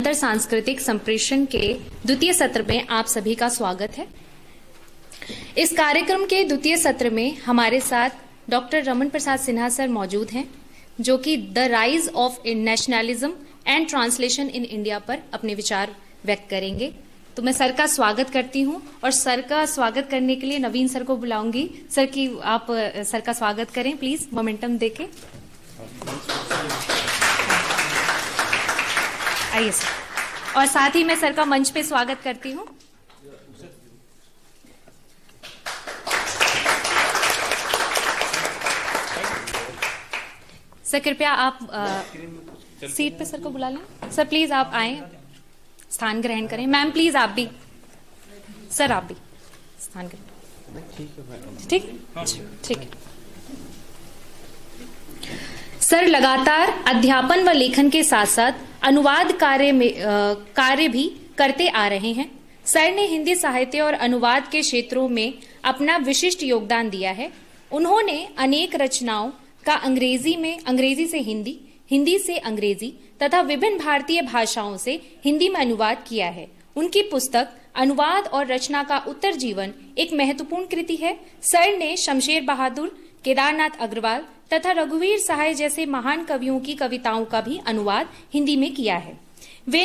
अंतर सांस्कृतिक संप्रेषण के द्वितीय सत्र में आप सभी का स्वागत है। इस कार्यक्रम के द्वितीय सत्र में हमारे साथ डॉक्टर रमन प्रसाद सिन्हा सर मौजूद हैं, जो कि the rise of nationalism and translation in India पर अपने विचार व्यक्त करेंगे। तो मैं सर का स्वागत करती हूं और सर का स्वागत करने के लिए नवीन सर को बुलाऊंगी। सर की आप सर का स्वागत करें प्लीज, मोमेंटम देके। आइए सर। और साथ ही मैं सर का मंच पे स्वागत करती हूं। सर कृपया आप सीट पे सर को बुला लें। सर प्लीज आप आए, स्थान ग्रहण करें। मैम प्लीज आप भी, सर आप भी स्थान ग्रहण। ठीक ठीक है सर। लगातार अध्यापन व लेखन के साथ साथ अनुवाद कार्य भी करते आ रहे हैं। सर ने हिंदी साहित्य और अनुवाद के क्षेत्रों में अपना विशिष्ट योगदान दिया है। उन्होंने अनेक रचनाओं का अंग्रेजी से हिंदी, हिंदी से अंग्रेजी तथा विभिन्न भारतीय भाषाओं से हिंदी में अनुवाद किया है। उनकी पुस्तक अनुवाद और रचना का उत्तर जीवन एक महत्वपूर्ण कृति है। सर ने शमशेर बहादुर, केदारनाथ अग्रवाल तथा रघुवीर सहाय जैसे महान कवियों की कविताओं का भी अनुवाद हिंदी में किया है। वे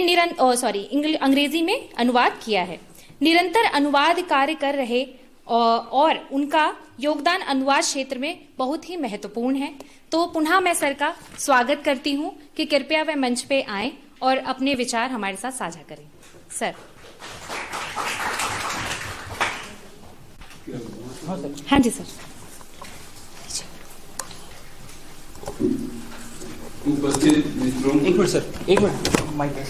अंग्रेजी में अनुवाद किया है। निरंतर अनुवाद कार्य कर रहे और उनका योगदान अनुवाद क्षेत्र में बहुत ही महत्वपूर्ण है। तो पुनः मैं सर का स्वागत करती हूं कि कृपया वे मंच पे आएं और अपने विचार हमारे साथ साझा करें। सर। हाँ जी सर। उपस्थित मित्रों, एक मिनट सर, एक मिनट माइक है।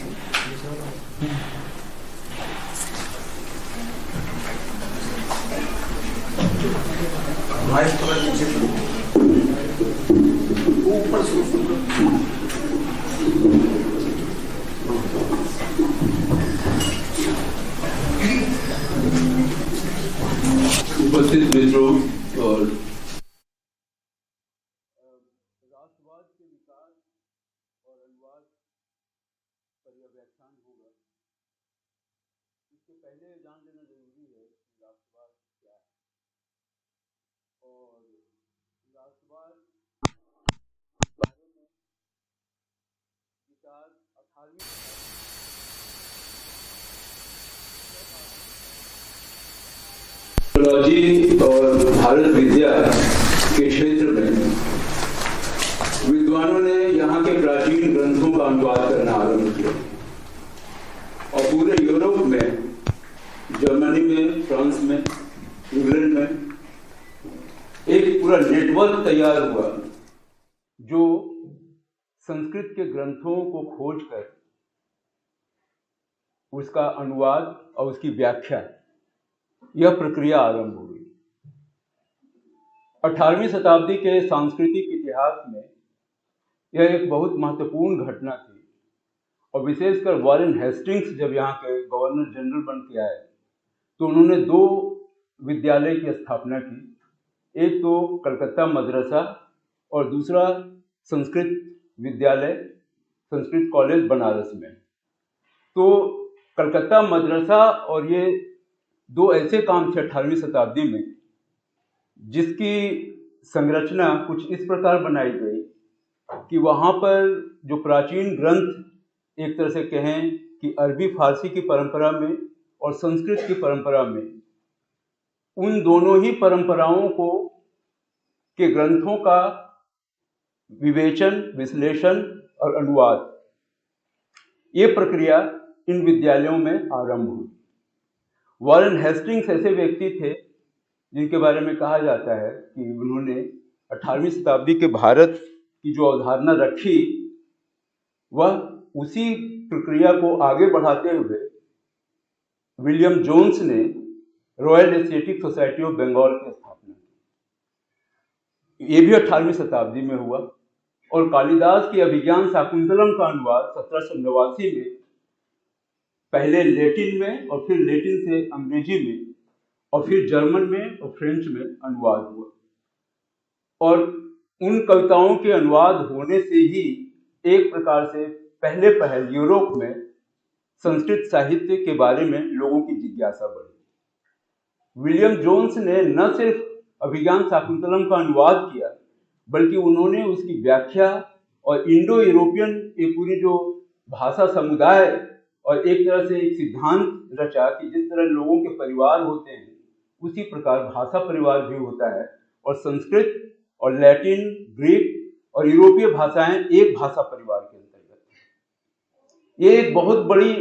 उपस्थित मित्रों और राष्ट्रवाद के विकास और अनुवाद पर यह व्याख्यान होगा। इसके पहले जान लेना जरूरी है कि राष्ट्रवाद क्या है और राष्ट्रवाद के बारे में विचार 18वीं टेक्नोलॉजी और भारत विद्या के क्षेत्र में विद्वानों ने यहाँ के प्राचीन ग्रंथों का अनुवाद करना आरंभ किया और पूरे यूरोप में, जर्मनी में, फ्रांस में, इंग्लैंड में एक पूरा नेटवर्क तैयार हुआ जो संस्कृत के ग्रंथों को खोजकर उसका अनुवाद और उसकी व्याख्या, यह प्रक्रिया आरंभ हो गई। 18वीं शताब्दी के सांस्कृतिक इतिहास में यह एक बहुत महत्वपूर्ण घटना थी और विशेषकर वॉरेन हेस्टिंग्स जब यहाँ के गवर्नर जनरल बन के आए तो उन्होंने 2 विद्यालय की स्थापना की। एक तो कलकत्ता मदरसा और दूसरा संस्कृत विद्यालय, संस्कृत कॉलेज बनारस में। तो कलकत्ता मदरसा और ये 2 ऐसे काम थे 18वीं शताब्दी में जिसकी संरचना कुछ इस प्रकार बनाई गई कि वहाँ पर जो प्राचीन ग्रंथ, एक तरह से कहें कि अरबी फारसी की परंपरा में और संस्कृत की परंपरा में, उन दोनों ही परंपराओं को के ग्रंथों का विवेचन, विश्लेषण और अनुवाद, ये प्रक्रिया इन विद्यालयों में आरंभ हुई। वॉरेन हेस्टिंग्स ऐसे व्यक्ति थे जिनके बारे में कहा जाता है कि उन्होंने 18वीं शताब्दी के भारत की जो अवधारणा रखी, वह उसी प्रक्रिया को आगे बढ़ाते हुए विलियम जोन्स ने Royal Asiatic Society of Bengal की स्थापना की। ये भी 18वीं शताब्दी में हुआ और कालिदास की अभिज्ञान शाकुंतलम का अनुवाद 1789 में पहले लैटिन में और फिर लैटिन से अंग्रेजी में और फिर जर्मन में और फ्रेंच में अनुवाद हुआ। और उन कविताओं के अनुवाद होने से ही एक प्रकार से पहले यूरोप में संस्कृत साहित्य के बारे में लोगों की जिज्ञासा बढ़ी। विलियम जोन्स ने न सिर्फ अभिज्ञान शाकुंतलम का अनुवाद किया, बल्कि उन्होंने उसकी व्याख्या और इंडो यूरोपियन ये पूरी जो भाषा समुदाय और एक तरह से एक सिद्धांत रचा कि जिस तरह लोगों के परिवार होते हैं उसी प्रकार भाषा परिवार भी होता है, और संस्कृत और लैटिन, ग्रीक और यूरोपीय भाषाएं एक भाषा परिवार के अंतर्गत हैं। ये एक बहुत बड़ी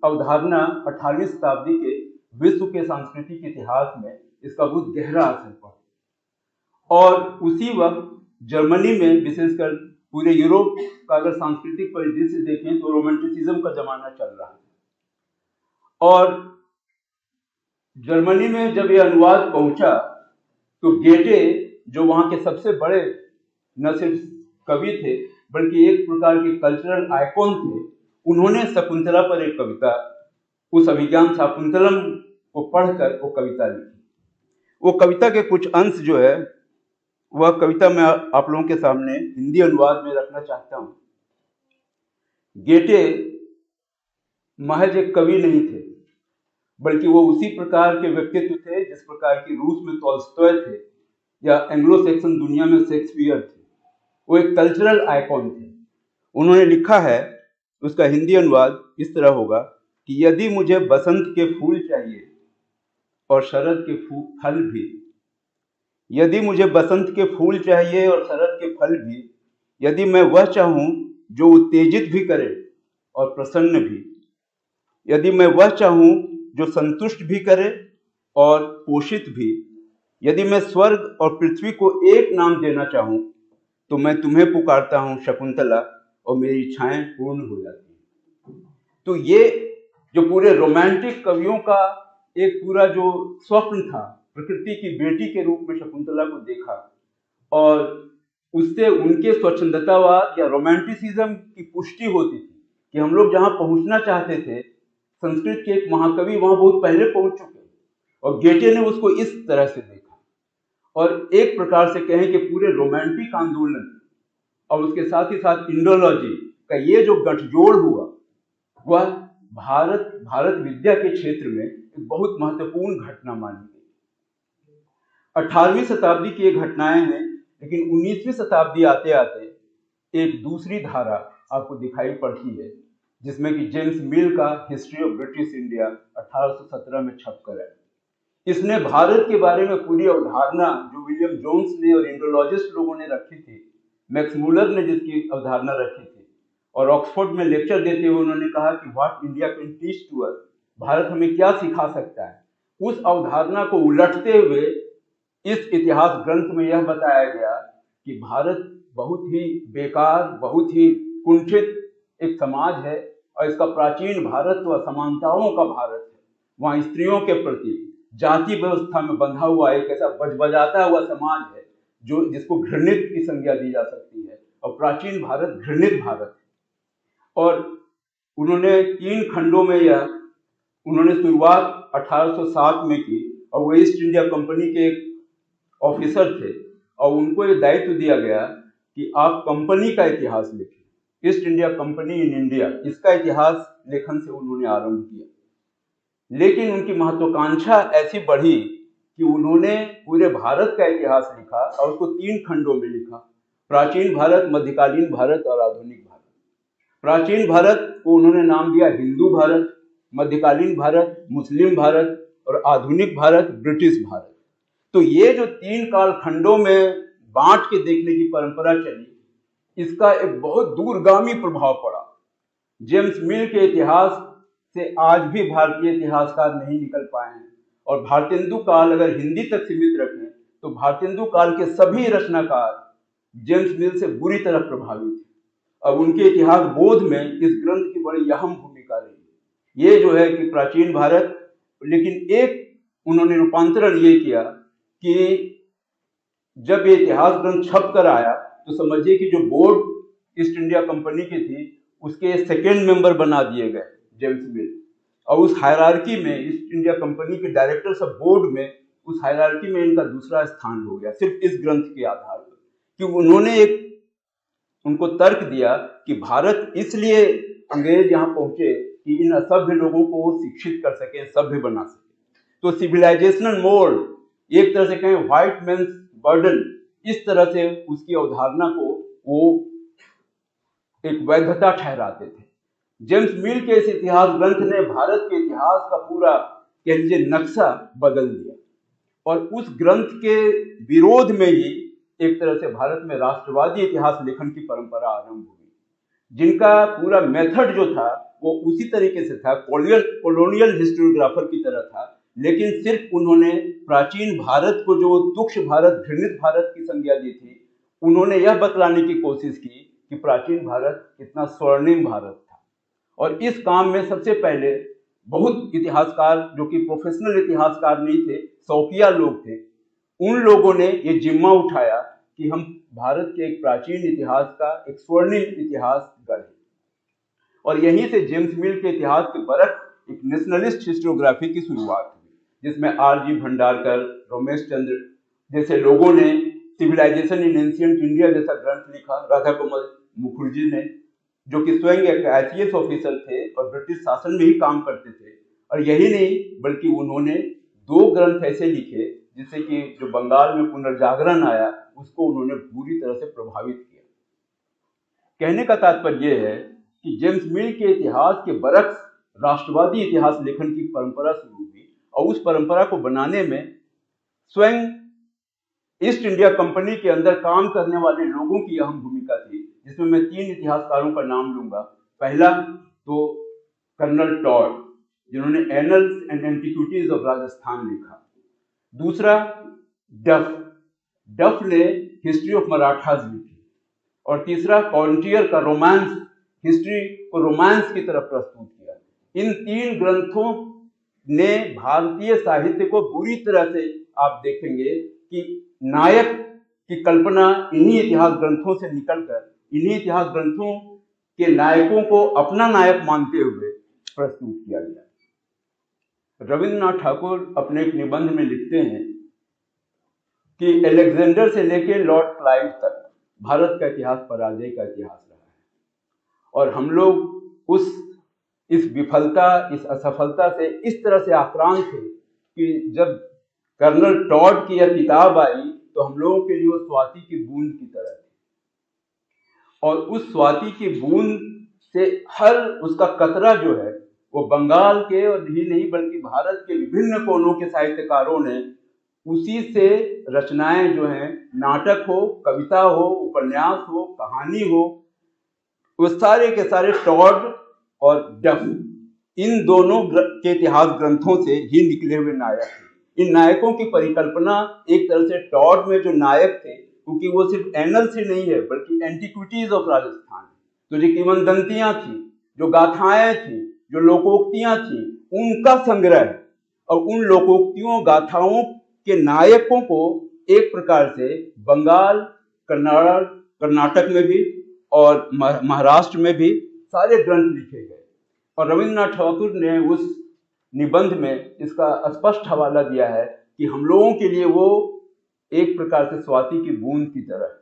अवधारणा 18वीं शताब्दी के विश्व के सांस्कृतिक इतिहास में इसका बहुत गहरा असर पड़ा। और उसी वक्त जर्मनी में, विशेषकर पूरे यूरोप का अगर सांस्कृतिक परिदृश्य देखें तो रोमांटिसिज्म का जमाना चल रहा है। और जर्मनी में जब यह अनुवाद पहुंचा तो गेटे, जो वहां के सबसे बड़े न सिर्फ कवि थे बल्कि एक प्रकार के कल्चरल आइकॉन थे, उन्होंने शकुंतला पर एक कविता, उस अभिज्ञान शाकुंतलम को पढ़कर वो कविता लिखी। वो कविता के कुछ अंश जो है वह कविता मैं आप लोगों के सामने हिंदी अनुवाद में रखना चाहता हूं। गेटे महज एक कवि नहीं थे, बल्कि वो उसी प्रकार के व्यक्तित्व थे जिस प्रकार की रूस में टॉल्स्टॉय थे या एंग्लो सैक्सन दुनिया में शेक्सपियर थे। वो एक कल्चरल आइकॉन थे। उन्होंने लिखा है, उसका हिंदी अनुवाद इस तरह होगा कि यदि मुझे बसंत के फूल चाहिए और शरद के फल भी, यदि मुझे बसंत के फूल चाहिए और शरद के फल भी, यदि मैं वह चाहूं जो उत्तेजित भी करे और प्रसन्न भी, यदि मैं वह चाहूं जो संतुष्ट भी करे और पोषित भी, यदि मैं स्वर्ग और पृथ्वी को एक नाम देना चाहूं तो मैं तुम्हें पुकारता हूं शकुंतला, और मेरी इच्छाएं पूर्ण हो जाती हैं। तो ये जो पूरे रोमांटिक कवियों का एक पूरा जो स्वप्न था, प्रकृति की बेटी के रूप में शकुंतला को देखा, और उससे उनके स्वच्छंदतावाद या रोमांटिसिज्म की पुष्टि होती थी कि हम लोग जहां पहुंचना चाहते थे, संस्कृत के एक महाकवि वहां बहुत पहले पहुंच चुके, और गेटे ने उसको इस तरह से देखा। और एक प्रकार से कहें कि पूरे रोमांटिक आंदोलन और उसके साथ ही साथ इंडोलॉजी का ये जो गठजोड़ हुआ, वह भारत विद्या के क्षेत्र में एक बहुत महत्वपूर्ण घटना मानी गई। 18वीं शताब्दी की ये घटनाएं हैं, लेकिन 19वीं शताब्दी आते आते एक दूसरी धारा आपको दिखाई पड़ती है, जिसमें कि जेम्स मिल का हिस्ट्री ऑफ ब्रिटिश इंडिया 1817 में छपकर है। इसने भारत के बारे में पूरी अवधारणा जो विलियम जोन्स ने और इंडोलॉजिस्ट लोगों ने रखी थी, मैक्स मूलर ने जिसकी अवधारणा रखी थी, और ऑक्सफोर्ड में लेक्चर देते हुए उन्होंने कहा कि what India can teach to us, Bharat हमें क्या सिखा सकता है, उस अवधारणा को उलटते हुए इस इतिहास ग्रंथ में यह बताया गया कि भारत बहुत ही बेकार, बहुत ही कुंठित एक समाज है, और इसका प्राचीन भारत तो असमानताओं का भारत है। वहाँ स्त्रियों के प्रति जाति व्यवस्था में बंधा हुआ एक ऐसा बजबजाता हुआ समाज है जो जिसको घृणित की संज्ञा दी जा सकती है, और प्राचीन भारत घृणित भारत है। और उन्होंने 3 खंडों में यह उन्होंने शुरुआत 1807 में की, और वो ईस्ट इंडिया कंपनी के एक ऑफिसर थे, और उनको ये दायित्व दिया गया कि आप कंपनी का इतिहास लिखें, east India company in India, इसका इतिहास लेखन से उन्होंने आरंभ किया। लेकिन उनकी महत्वाकांक्षा ऐसी बढ़ी कि उन्होंने पूरे भारत का इतिहास लिखा और उसको 3 खंडों में लिखा, प्राचीन भारत, मध्यकालीन भारत और आधुनिक भारत। प्राचीन भारत को उन्होंने नाम दिया हिंदू भारत, मध्यकालीन भारत मुस्लिम भारत, और आधुनिक भारत ब्रिटिश भारत। तो ये जो 3 कालखंडों में बांट के देखने की परंपरा चली, इसका एक बहुत दूरगामी प्रभाव पड़ा। जेम्स मिल के इतिहास से आज भी भारतीय इतिहासकार नहीं निकल पाए हैं, और भारतेंदु काल अगर हिंदी तक सीमित रखें तो भारतेंदु काल के सभी रचनाकार जेम्स मिल से बुरी तरह प्रभावित थे, और उनके इतिहास बोध में इस ग्रंथ की बड़ी अहम भूमिका रही। ये जो है कि प्राचीन भारत, लेकिन एक उन्होंने रूपांतरण ये किया कि जब ये इतिहास ग्रंथ छप कर आया तो समझिए कि जो बोर्ड ईस्ट इंडिया कंपनी की थी उसके 2nd मेंबर बना दिए गए जेम्स मिल, और उस हायरार्की में ईस्ट इंडिया कंपनी के डायरेक्टर्स ऑफ बोर्ड में उस हायरार्की में इनका दूसरा स्थान हो गया, सिर्फ इस ग्रंथ के आधार पर, कि उन्होंने एक उनको तर्क दिया कि भारत इसलिए अंग्रेज यहाँ पहुंचे कि इन असभ्य लोगों को वो शिक्षित कर सके, सभ्य बना सके। तो सिविलाइजेशनल मोल्ड, एक तरह से कहें व्हाइट मैन्स बर्डन, इस तरह से उसकी अवधारणा को वो एक वैधता ठहराते थे। जेम्स मिल के इस इतिहास ग्रंथ ने भारत के इतिहास का पूरा कह लीजिए नक्शा बदल दिया, और उस ग्रंथ के विरोध में ही एक तरह से भारत में राष्ट्रवादी इतिहास लेखन की परंपरा आरंभ हुई, जिनका पूरा मेथड जो था वो उसी तरीके से था, कॉलोनियल हिस्टोरियोग्राफर की तरह था, लेकिन सिर्फ उन्होंने प्राचीन भारत को जो तुक्ष भारत, घृणित भारत की संज्ञा दी थी, उन्होंने यह बतलाने की कोशिश की कि प्राचीन भारत कितना स्वर्णिम भारत था। और इस काम में सबसे पहले बहुत इतिहासकार जो कि प्रोफेशनल इतिहासकार नहीं थे, शौकिया लोग थे, उन लोगों ने ये जिम्मा उठाया कि हम भारत के एक प्राचीन इतिहास का एक स्वर्णिम इतिहास गढ़ें। और यहीं से जेम्स मिल के इतिहास के बरख एक नेशनलिस्ट हिस्टोग्राफी की शुरुआत हुई, जिसमें R.G. भंडारकर, रमेश चंद्र जैसे लोगों ने सिविलाइजेशन इन एंशिएंट इंडिया जैसा ग्रंथ लिखा। राधा कमल मुखर्जी ने, जो कि स्वयं एक ICS ऑफिसर थे और ब्रिटिश शासन में ही काम करते थे, और यही नहीं बल्कि उन्होंने 2 ग्रंथ ऐसे लिखे जिससे कि जो बंगाल में पुनर्जागरण आया उसको उन्होंने पूरी तरह से प्रभावित किया। कहने का तात्पर्य यह है कि जेम्स मिल के इतिहास के बरक्स राष्ट्रवादी इतिहास लेखन की परंपरा शुरू हुई, और उस परंपरा को बनाने में स्वयं ईस्ट इंडिया कंपनी के अंदर काम करने वाले लोगों की अहम भूमिका थी, जिसमें मैं 3 इतिहासकारों का नाम लूंगा। पहला तो कर्नल टॉड, जिन्होंने annuls and antiquities of Rajasthan लिखा। दूसरा डफ ने हिस्ट्री ऑफ मराठाज लिखी। और तीसरा कॉन्टियर का रोमांस, हिस्ट्री को रोमांस की तरफ प्रस्तुत किया। इन 3 ग्रंथों ने भारतीय साहित्य को पूरी तरह से, आप देखेंगे कि नायक की कल्पना इन्हीं इतिहास ग्रंथों से निकलकर इन्हीं इतिहास ग्रंथों के नायकों को अपना नायक मानते हुए प्रस्तुत किया गया। रविंद्रनाथ ठाकुर अपने एक निबंध में लिखते हैं कि अलेक्जेंडर से लेकर लॉर्ड क्लाइव तक भारत का इतिहास पराजय का इतिहास रहा है, और हम लोग इस विफलता, इस असफलता से इस तरह से आक्रांत थे कि जब कर्नल टॉड की यह किताब आई तो हम लोगों के लिए वो स्वाति की बूंद की तरह थी, और उस स्वाति की बूंद से हर उसका कतरा जो है वो बंगाल के और ही नहीं बल्कि भारत के विभिन्न कोनों के साहित्यकारों ने उसी से रचनाएं जो हैं, नाटक हो, कविता हो, उपन्यास हो, कहानी हो, वो सारे के सारे टॉड और डफ, इन दोनों के इतिहास ग्रंथों से ही निकले हुए नायक थे। इन नायकों की परिकल्पना एक तरह से टॉड में जो नायक थे, क्योंकि वो सिर्फ एनल्स ही नहीं है बल्कि एंटीक्विटीज ऑफ राजस्थान, तो जो किंवदंतियां थी, जो गाथाएं थी, जो लोकोक्तियां थी, उनका संग्रह, और उन लोकोक्तियों गाथाओं के नायकों को एक प्रकार से बंगाल, कर्नाटक में भी और महाराष्ट्र में भी सारे ग्रंथ लिखे गए। और रविंद्रनाथ ठाकुर ने उस निबंध में इसका स्पष्ट हवाला दिया है कि हम लोगों के लिए वो एक प्रकार से स्वाति की बूंद की तरह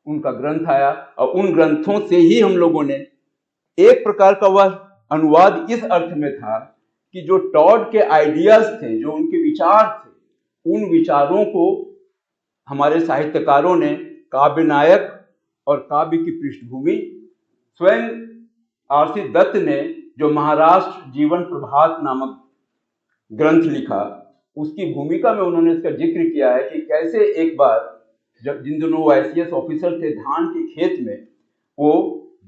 उनका ग्रंथ आया, और उन ग्रंथों से ही हम लोगों ने एक प्रकार का वह अनुवाद इस अर्थ में था कि जो टॉड के आइडियाज थे, जो उनके विचार थे, उन विचारों को हमारे साहित्यकारों ने काव्य नायक और काव्य की पृष्ठभूमि, स्वयं R.C. दत्त ने जो महाराष्ट्र जीवन प्रभात नामक ग्रंथ लिखा, उसकी भूमिका में उन्होंने इसका जिक्र किया है कि कैसे एक बार जब जिन दिनों वो ICS ऑफिसर थे, धान के खेत में वो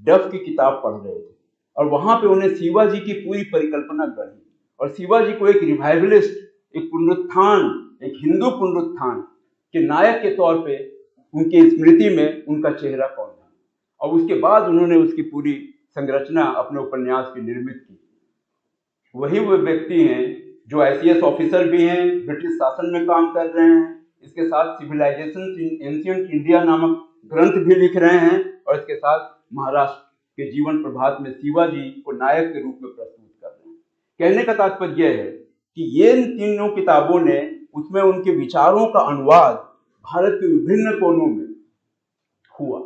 डफ की किताब पढ़ रहे थे, और वहां पे उन्हें शिवाजी की पूरी परिकल्पना गढ़ी, और शिवाजी को एक रिवाइवलिस्ट, एक पुनरुत्थान, एक हिंदू पुनरुत्थान के नायक के तौर पे उनकी स्मृति में उनका चेहरा कौन था, और उसके बाद उन्होंने उसकी पूरी संरचना अपने उपन्यास की निर्मित की। वही वो व्यक्ति हैं जो ICS ऑफिसर भी हैं, ब्रिटिश शासन में काम कर रहे हैं, इसके साथ सिविलाइजेशन इन एंशिएंट इंडिया नामक ग्रंथ भी लिख रहे हैं, और इसके साथ महाराष्ट्र के जीवन प्रभात में शिवाजी को नायक के रूप में प्रस्तुत कर रहे हैं। कहने का तात्पर्य यह है कि ये इन तीनों किताबों ने उसमें उनके विचारों का अनुवाद भारत के विभिन्न कोनों में हुआ।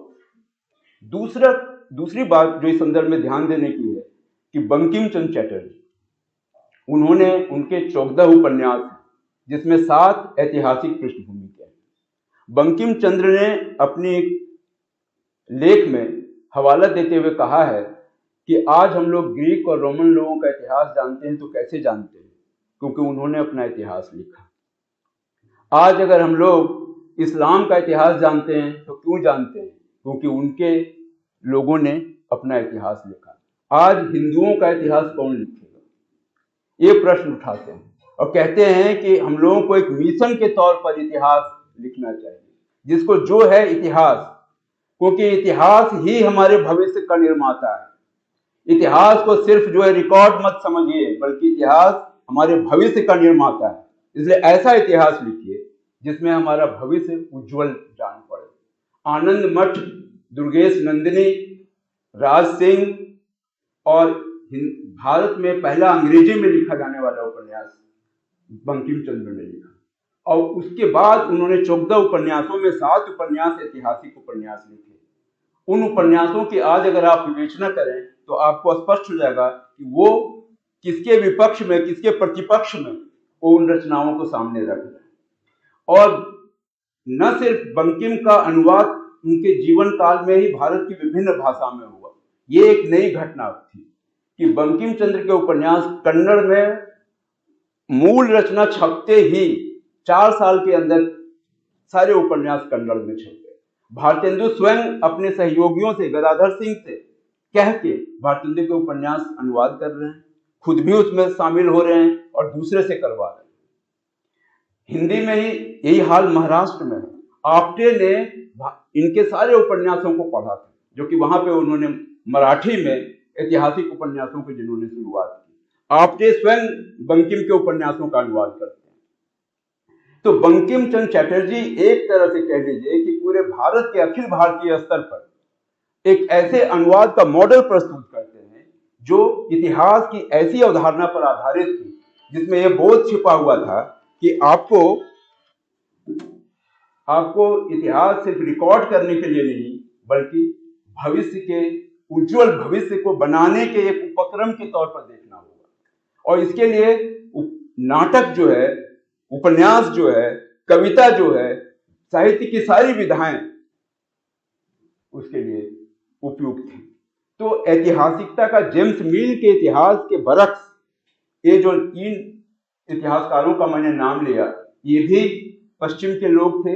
दूसरी बात जो इस संदर्भ में ध्यान देने की है कि बंकिम चंद्र चटर्जी, उन्होंने उनके 14 उपन्यास जिसमें 7 ऐतिहासिक पृष्ठभूमि के हैं। बंकिम चंद्र ने अपनी एक लेख में हवाला देते हुए कहा है कि आज हम लोग ग्रीक और रोमन लोगों का इतिहास जानते हैं तो कैसे जानते हैं? क्योंकि उन्होंने अपना इतिहास लिखा। आज अगर हम लोग इस्लाम का इतिहास जानते हैं तो क्यों जानते हैं? क्योंकि उनके लोगों ने अपना इतिहास लिखा। आज हिंदुओं का इतिहास कौन लिखेगा? ये प्रश्न उठाते हैं और कहते हैं कि हम लोगों को एक मिशन के तौर पर इतिहास लिखना चाहिए, जिसको जो है इतिहास, क्योंकि इतिहास ही हमारे भविष्य का निर्माता है। इतिहास को सिर्फ जो है रिकॉर्ड मत समझिए, बल्कि इतिहास हमारे भविष्य का निर्माता है। इसलिए ऐसा इतिहास लिखिए जिसमें हमारा भविष्य उज्जवल जान पड़े। आनंद मठ, दुर्गेश नंदिनी, राज सिंह और भारत में पहला अंग्रेजी में लिखा जाने वाला उपन्यास बंकिम चंद्र ने लिखा, और उसके बाद उन्होंने 14 उपन्यासों में 7 उपन्यास ऐतिहासिक उपन्यास लिखे। उन उपन्यासों की आज अगर आप विवेचना करें तो आपको स्पष्ट हो जाएगा कि वो किसके विपक्ष में, किसके प्रतिपक्ष में वो उन रचनाओं को सामने रख रहे हैं। और न सिर्फ बंकिम का अनुवाद उनके जीवन काल में ही भारत की विभिन्न भाषा में हुआ, ये एक नई घटना थी कि बंकिम चंद्र के उपन्यास कन्नड़ में मूल रचना छपते ही 4 साल के अंदर सारे उपन्यास कन्नड़ में छप गए। भारतेंदु स्वयं अपने सहयोगियों से, गदाधर सिंह से कह के भारतेंदु के उपन्यास अनुवाद कर रहे हैं, खुद भी उसमें शामिल हो रहे हैं और दूसरे से करवा रहे हैं। हिंदी में ही यही हाल महाराष्ट्र में है। आप्टे ने इनके सारे उपन्यासों को पढ़ा था, जो कि वहां पे उन्होंने मराठी में ऐतिहासिक उपन्यासों की जिन्होंने शुरुआत की। आप्टे स्वयं बंकिम के उपन्यासों का अनुवाद करते हैं। तो बंकिम चंद्र चटर्जी एक तरह से कह लीजिए कि पूरे भारत के अखिल भारतीय स्तर पर एक ऐसे अनुवाद का मॉडल प्रस्तुत करते हैं जो इतिहास की ऐसी अवधारणा पर आधारित थी जिसमें यह बोध छिपा हुआ था कि आपको इतिहास सिर्फ रिकॉर्ड करने के लिए नहीं, बल्कि भविष्य के उज्जवल भविष्य को बनाने के एक उपक्रम के तौर पर देखना होगा। और इसके लिए नाटक जो है, उपन्यास जो है, कविता जो है, साहित्य की सारी विधाएं उसके लिए उपयुक्त हैं। तो ऐतिहासिकता का जेम्स मिल के इतिहास के बरक्स, ये जो 3 इतिहासकारों का मैंने नाम लिया, ये भी पश्चिम के लोग थे,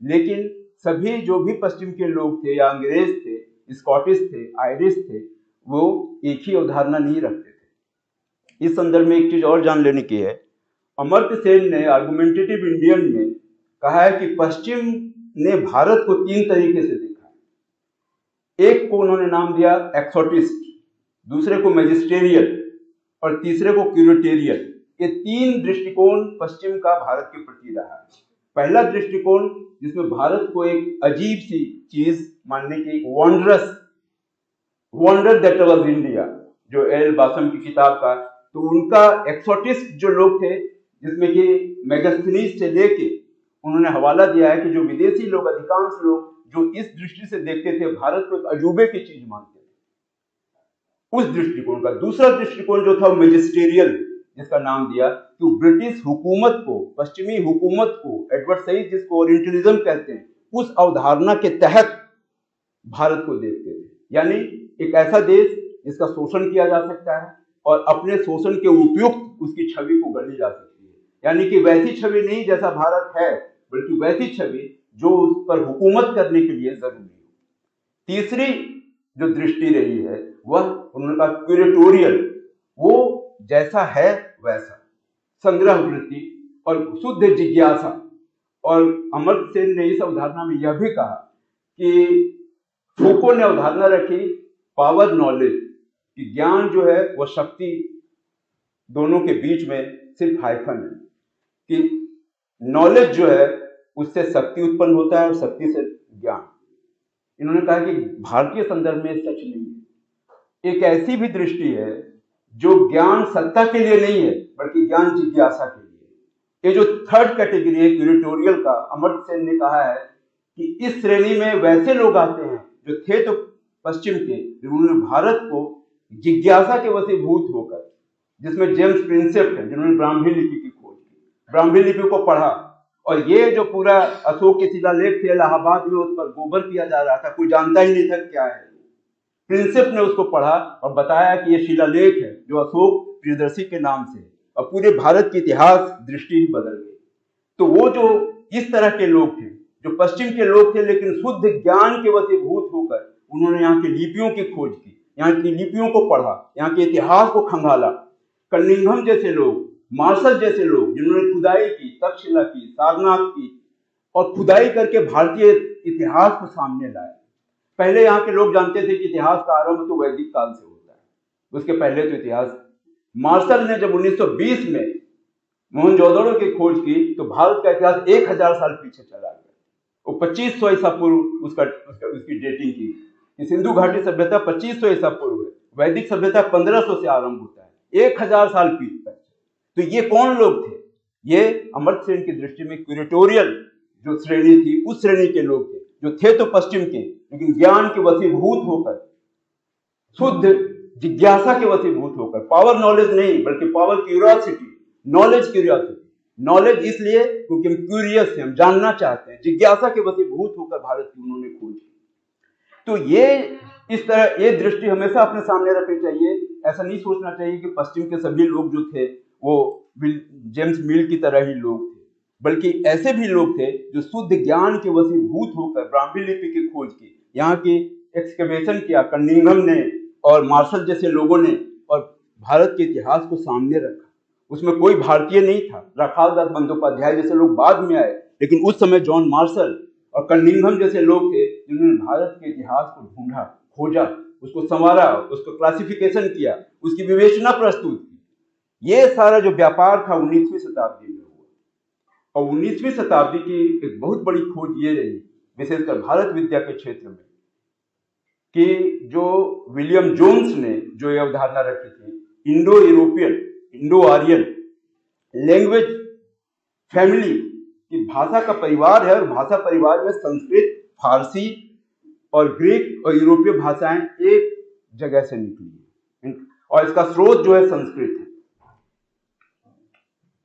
लेकिन सभी जो भी पश्चिम के लोग थे, या अंग्रेज थे, स्कॉटिश थे, आयरिश थे, वो एक ही अवधारणा नहीं रखते थे। इस संदर्भ में एक चीज और जान लेने की है। अमर्त्य सेन ने आर्गुमेंटेटिव इंडियन में कहा है कि पश्चिम ने भारत को 3 तरीके से देखा। एक को उन्होंने नाम दिया एक्सोटिस्ट, दूसरे को मैजिस्टेरियल और तीसरे को क्यूरेटेरियल। ये 3 दृष्टिकोण पश्चिम का भारत के प्रति रहा है। पहला दृष्टिकोण जिसमें भारत को एक अजीब सी चीज मानने की, वंडर दैट वाज इंडिया, जो एल बासम की किताब का, तो उनका एक्सोटिस्ट जो लोग थे, जिसमें कि मैगस्थनीज से लेके उन्होंने हवाला दिया है कि जो विदेशी लोग, अधिकांश लोग जो इस दृष्टि से देखते थे भारत को एक अजूबे की चीज मानते थे। उस दृष्टिकोण का दूसरा दृष्टिकोण जो था मैजिस्टेरियल, जिसका नाम दिया कि ब्रिटिश हुकूमत को, पश्चिमी हुकूमत को, एडवर्ड सईद जिसको ओरिएंटलिज्म कहते हैं, उस अवधारणा के तहत भारत को देखते थे। यानी एक ऐसा देश जिसका शोषण किया जा सकता है और अपने शोषण के उपयुक्त उसकी छवि को गढ़ी जा सकती है। यानी कि वैसी छवि नहीं जैसा भारत है, बल्कि वैसी छवि जो उस पर हुकूमत करने के लिए जरूरी है। तीसरी जो दृष्टि रही है वह उन्होंने कहा क्यूरेटोरियल, वो जैसा है वैसा, संग्रह वृत्ति और शुद्ध जिज्ञासा। और अमर्त्य सेन ने इस अवधारणा में यह भी कहा कि फूको ने अवधारणा रखी पावर नॉलेज, कि ज्ञान जो है वह शक्ति, दोनों के बीच में सिर्फ हाइफन है, कि नॉलेज जो है उससे शक्ति उत्पन्न होता है और शक्ति से ज्ञान। इन्होंने कहा कि भारतीय संदर्भ में सच नहीं है। एक ऐसी भी दृष्टि है जो ज्ञान सत्ता के लिए नहीं है, बल्कि ज्ञान जिज्ञासा के लिए। ये जो थर्ड कैटेगरी है क्यूरेटोरियल का, अमर्त्य सेन ने कहा है कि इस श्रेणी में वैसे लोग आते हैं जो थे तो पश्चिम के, जिन्होंने भारत को जिज्ञासा के वशीभूत होकर, जिसमें जेम्स प्रिंसेप है जिन्होंने ब्राह्मी लिपि की खोज की, ब्राह्मी लिपि को पढ़ा, और ये जो पूरा अशोक के शिलालेख थे इलाहाबाद में, उस पर गोबर किया जा रहा था, कोई जानता ही नहीं था क्या है। प्रिंसेप ने उसको पढ़ा और बताया कि ये शिलालेख है जो अशोक प्रियदर्शी के नाम से, और पूरे भारत की इतिहास दृष्टि ही बदल गई। तो वो जो इस तरह के लोग थे, जो पश्चिम के लोग थे, लेकिन शुद्ध ज्ञान के वशीभूत होकर उन्होंने यहाँ की लिपियों की खोज की, यहाँ की लिपियों को पढ़ा, यहाँ के इतिहास को खंगाला। कनिंघम जैसे लोग, मार्शल जैसे लोग, जिन्होंने खुदाई की, तक्षशिला की, सारनाथ की, और खुदाई करके भारतीय इतिहास को सामने लाए। पहले यहाँ के लोग जानते थे कि इतिहास का आरंभ तो वैदिक काल से होता है, उसके पहले तो इतिहास। मार्शल ने जब 1920 में मोहनजोदड़ो की खोज की तो भारत का इतिहास 1000 साल पीछे चला गया। वो 2500 ईसा पूर्व उसकी डेटिंग की कि सिंधु घाटी सभ्यता 2500 ईसा पूर्व है, वैदिक सभ्यता 1500 से आरंभ होता है, 1000 साल पीछे। तो ये कौन लोग थे? ये अमर्त्य सेन की दृष्टि में क्यूरेटोरियल जो श्रेणी थी, उस श्रेणी के लोग थे, जो थे तो पश्चिम के, लेकिन ज्ञान के वशीभूत होकर, शुद्ध जिज्ञासा के वशीभूत होकर, पावर नॉलेज नहीं बल्कि power curiosity, knowledge curiosity, knowledge इसलिए क्योंकि हम क्यूरियस हैं, हम जानना चाहते हैं, जिज्ञासा के वशीभूत होकर भारत की उन्होंने खोज की। तो ये इस तरह ये दृष्टि हमेशा अपने सामने रखनी चाहिए। ऐसा नहीं सोचना चाहिए कि पश्चिम के सभी लोग जो थे वो जेम्स मिल की तरह ही लोग थे, बल्कि ऐसे भी लोग थे जो शुद्ध ज्ञान के वशीभूत होकर ब्राह्मी लिपि की खोज की, यहाँ की एक्सकवेशन किया कनिंघम ने और मार्शल जैसे लोगों ने, और भारत के इतिहास को सामने रखा। उसमें कोई भारतीय नहीं था, राखाल दास बंदोपाध्याय जैसे लोग बाद में आए, लेकिन उस समय जॉन मार्शल और कनिंघम जैसे लोग थे जिन्होंने भारत के इतिहास को ढूंढा, खोजा, उसको संवारा, उसको क्लासिफिकेशन किया, उसकी विवेचना प्रस्तुत की। ये सारा जो व्यापार था 19वीं शताब्दी में हुआ। और 19वीं शताब्दी की एक बहुत बड़ी खोज ये रही, विशेषकर भारत विद्या के क्षेत्र में, कि जो विलियम जोन्स ने जो ये अवधारणा रखी थी, Indo European, Indo Aryan language family की भाषा का परिवार है, और भाषा परिवार में संस्कृत, फारसी और ग्रीक और यूरोपीय भाषाएं एक जगह से निकली, और इसका स्रोत जो है संस्कृत है।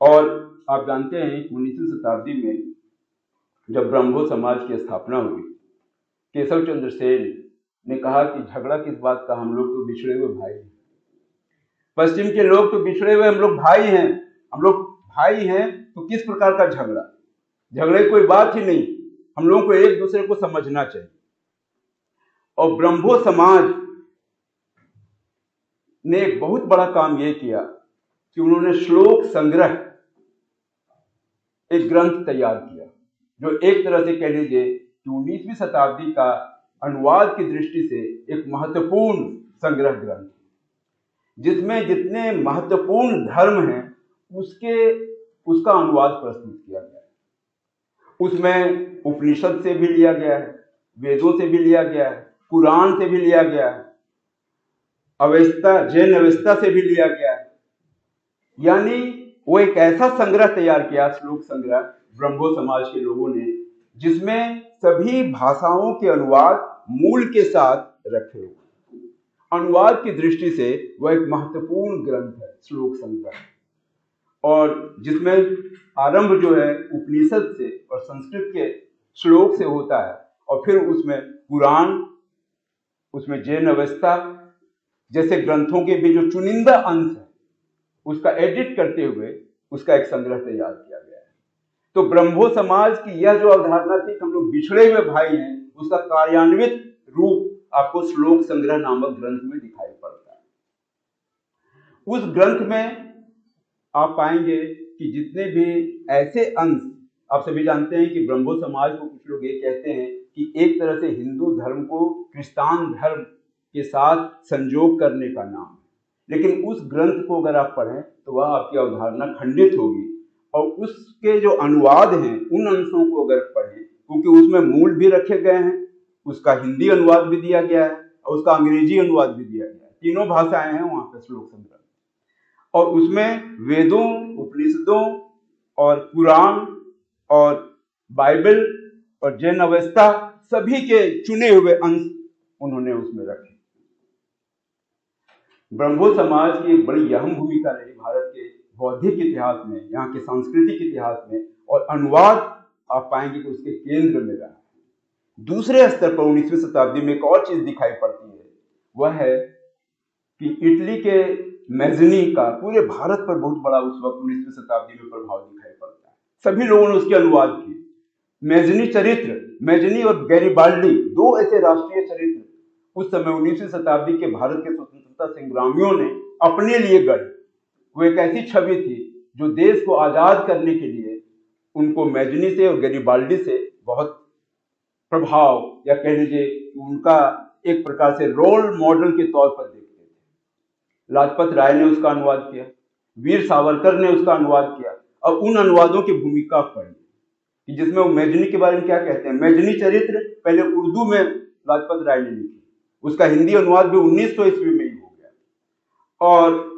और आप जानते हैं 19वीं शताब्दी में जब ब्रह्मो समाज की स्थापना हुई, केशव चंद्र सेन ने कहा कि झगड़ा किस बात का, हम लोग तो बिछड़े हुए भाई हैं, पश्चिम के लोग तो बिछड़े हुए, हम लोग भाई हैं, हम लोग भाई हैं, तो किस प्रकार का झगड़ा? झगड़े कोई बात ही नहीं, हम लोगों को एक दूसरे को समझना चाहिए। और ब्रह्मो समाज ने एक बहुत बड़ा काम यह किया कि उन्होंने श्लोक संग्रह एक ग्रंथ तैयार किया, जो एक तरह से कह लीजिए कि 19वीं शताब्दी का अनुवाद की दृष्टि से एक महत्वपूर्ण संग्रह ग्रंथ, जिसमें जितने महत्वपूर्ण धर्म हैं उसका अनुवाद प्रस्तुत किया गया है। उसमें उपनिषद से भी लिया गया है, वेदों से भी लिया गया है, कुरान से भी लिया गया है, अवेस्ता, जैन अवेस्ता से भी लिया गया है। यानी वो एक ऐसा संग्रह तैयार किया, श्लोक संग्रह, ब्रह्मो समाज के लोगों ने, जिसमें सभी भाषाओं के अनुवाद मूल के साथ रखे हुए। अनुवाद की दृष्टि से वह एक महत्वपूर्ण ग्रंथ है श्लोक संग्रह, और जिसमें आरंभ जो है उपनिषद से और संस्कृत के श्लोक से होता है, और फिर उसमें कुरान, उसमें जैन अवेस्ता जैसे ग्रंथों के भी जो चुनिंदा अंश है उसका एडिट करते हुए उसका एक संग्रह तैयार किया गया है। तो ब्रह्मो समाज की यह जो अवधारणा थी कि हम लोग बिछड़े हुए भाई हैं, उसका कार्यान्वित रूप आपको श्लोक संग्रह नामक ग्रंथ में दिखाई पड़ता है। उस ग्रंथ में आप पाएंगे कि जितने भी ऐसे अंश, आप सभी जानते हैं कि ब्रह्मो समाज को कुछ लोग ये कहते हैं कि एक तरह से हिंदू धर्म को क्रिस्तान धर्म के साथ संयोग करने का नाम है, लेकिन उस ग्रंथ को अगर आप पढ़ें तो वह आपकी अवधारणा खंडित होगी। और उसके जो अनुवाद हैं उन अंशों को अगर पढ़ें, क्योंकि उसमें मूल भी रखे गए हैं, उसका हिंदी अनुवाद भी दिया गया है और उसका अंग्रेजी अनुवाद भी दिया गया है, तीनों भाषाएं हैं वहां पर श्लोक संग्रह। और उसमें वेदों, उपनिषदों और कुरान और बाइबल और जैन अवेस्ता सभी के चुने हुए अंश उन्होंने उसमें रखे। ब्रह्मो समाज की एक बड़ी अहम भूमिका रही भारत के बौद्धिक इतिहास में, यहाँ के सांस्कृतिक इतिहास में, और अनुवाद आप पाएंगे कि उसके केंद्र में रहा। दूसरे स्तर पर 19वीं शताब्दी में एक और चीज दिखाई पड़ती है, वह है कि इटली के मैजनी का पूरे भारत पर बहुत बड़ा उस वक्त 19वीं शताब्दी में प्रभाव दिखाई पड़ता है। सभी लोगों ने उसके अनुवाद किए। मैजनी चरित्र, मैजनी और गैरिबाल्डी, दो ऐसे राष्ट्रीय चरित्र उस समय 19वीं शताब्दी के भारत के स्वतंत्रता संग्रामियों ने अपने लिए गढ़े। वो एक ऐसी छवि थी जो देश को आजाद करने के लिए उनको मैजनी से और गैरिबाल्डी से बहुत प्रभाव, या कह लीजिए उनका एक प्रकार से रोल मॉडल के तौर पर देखते थे। लाजपत राय ने उसका अनुवाद किया, वीर सावरकर ने उसका अनुवाद किया, और उन अनुवादों की भूमिका पढ़ी कि जिसमें वो मैजनी के बारे में क्या कहते हैं। मैजनी चरित्र पहले उर्दू में लाजपत राय ने लिखी, उसका हिंदी अनुवाद भी 1900 ईस्वी में ही हो गया। और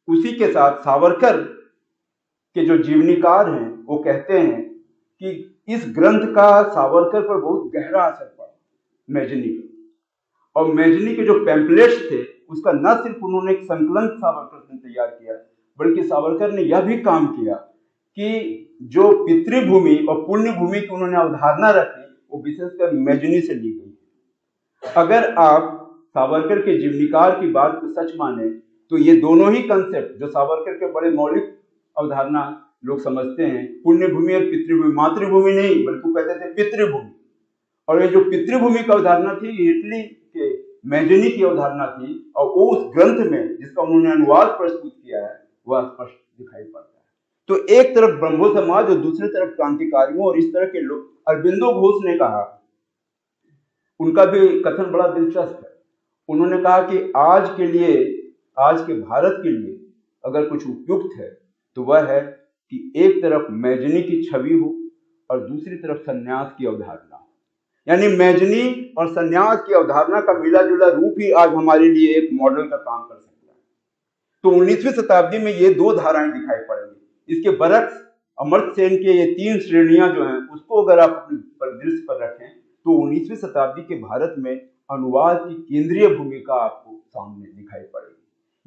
उसी के साथ सावरकर के जो जीवनीकार हैं वो कहते हैं कि इस ग्रंथ का सावरकर पर बहुत गहरा असर पड़ा, मैजनी का। और मैजनी के जो पैम्पलेट्स थे उसका न सिर्फ उन्होंने एक संकलन सावरकर ने तैयार किया, बल्कि सावरकर ने यह भी काम किया कि जो पितृभूमि और पुण्य भूमि की उन्होंने अवधारणा रखी वो विशेषकर मैजनी से ली गई। अगर आप सावरकर के जीवनीकार की बात को सच माने तो ये दोनों ही कंसेप्ट जो सावरकर के बड़े मौलिक अवधारणा लोग समझते हैं, पुण्य भूमि और पितृभूमि, मातृभूमि नहीं बल्कि कहते थे पितृभूमि, और ये जो पितृभूमि की अवधारणा थी इटली के मैजनी की अवधारणा थी, और वो उस ग्रंथ में जिसका उन्होंने अनुवाद प्रस्तुत किया है वह स्पष्ट दिखाई पड़ता है। तो एक तरफ ब्रह्मो समाज और दूसरी तरफ क्रांतिकारियों और इस तरह के लोग। अरबिंदो घोष ने कहा, उनका भी कथन बड़ा दिलचस्प है। उन्होंने कहा कि आज के लिए, आज के भारत के लिए अगर कुछ उपयुक्त है तो वह है कि एक तरफ मैजनी की छवि हो और दूसरी तरफ सन्यास की अवधारणा हो। यानी मैजनी और सन्यास की अवधारणा का मिला जुला रूप ही आज हमारे लिए एक मॉडल का काम कर सकता है। तो 19वीं शताब्दी में ये दो धाराएं दिखाई पड़ेंगी। इसके बरक्स अमर्त्य सेन के ये तीन श्रेणियां जो हैं उसको अगर आप अपने परिदृश्य पर रखें तो 19वीं शताब्दी के भारत में अनुवाद की केंद्रीय भूमिका आपको सामने दिखाई पड़ेगी।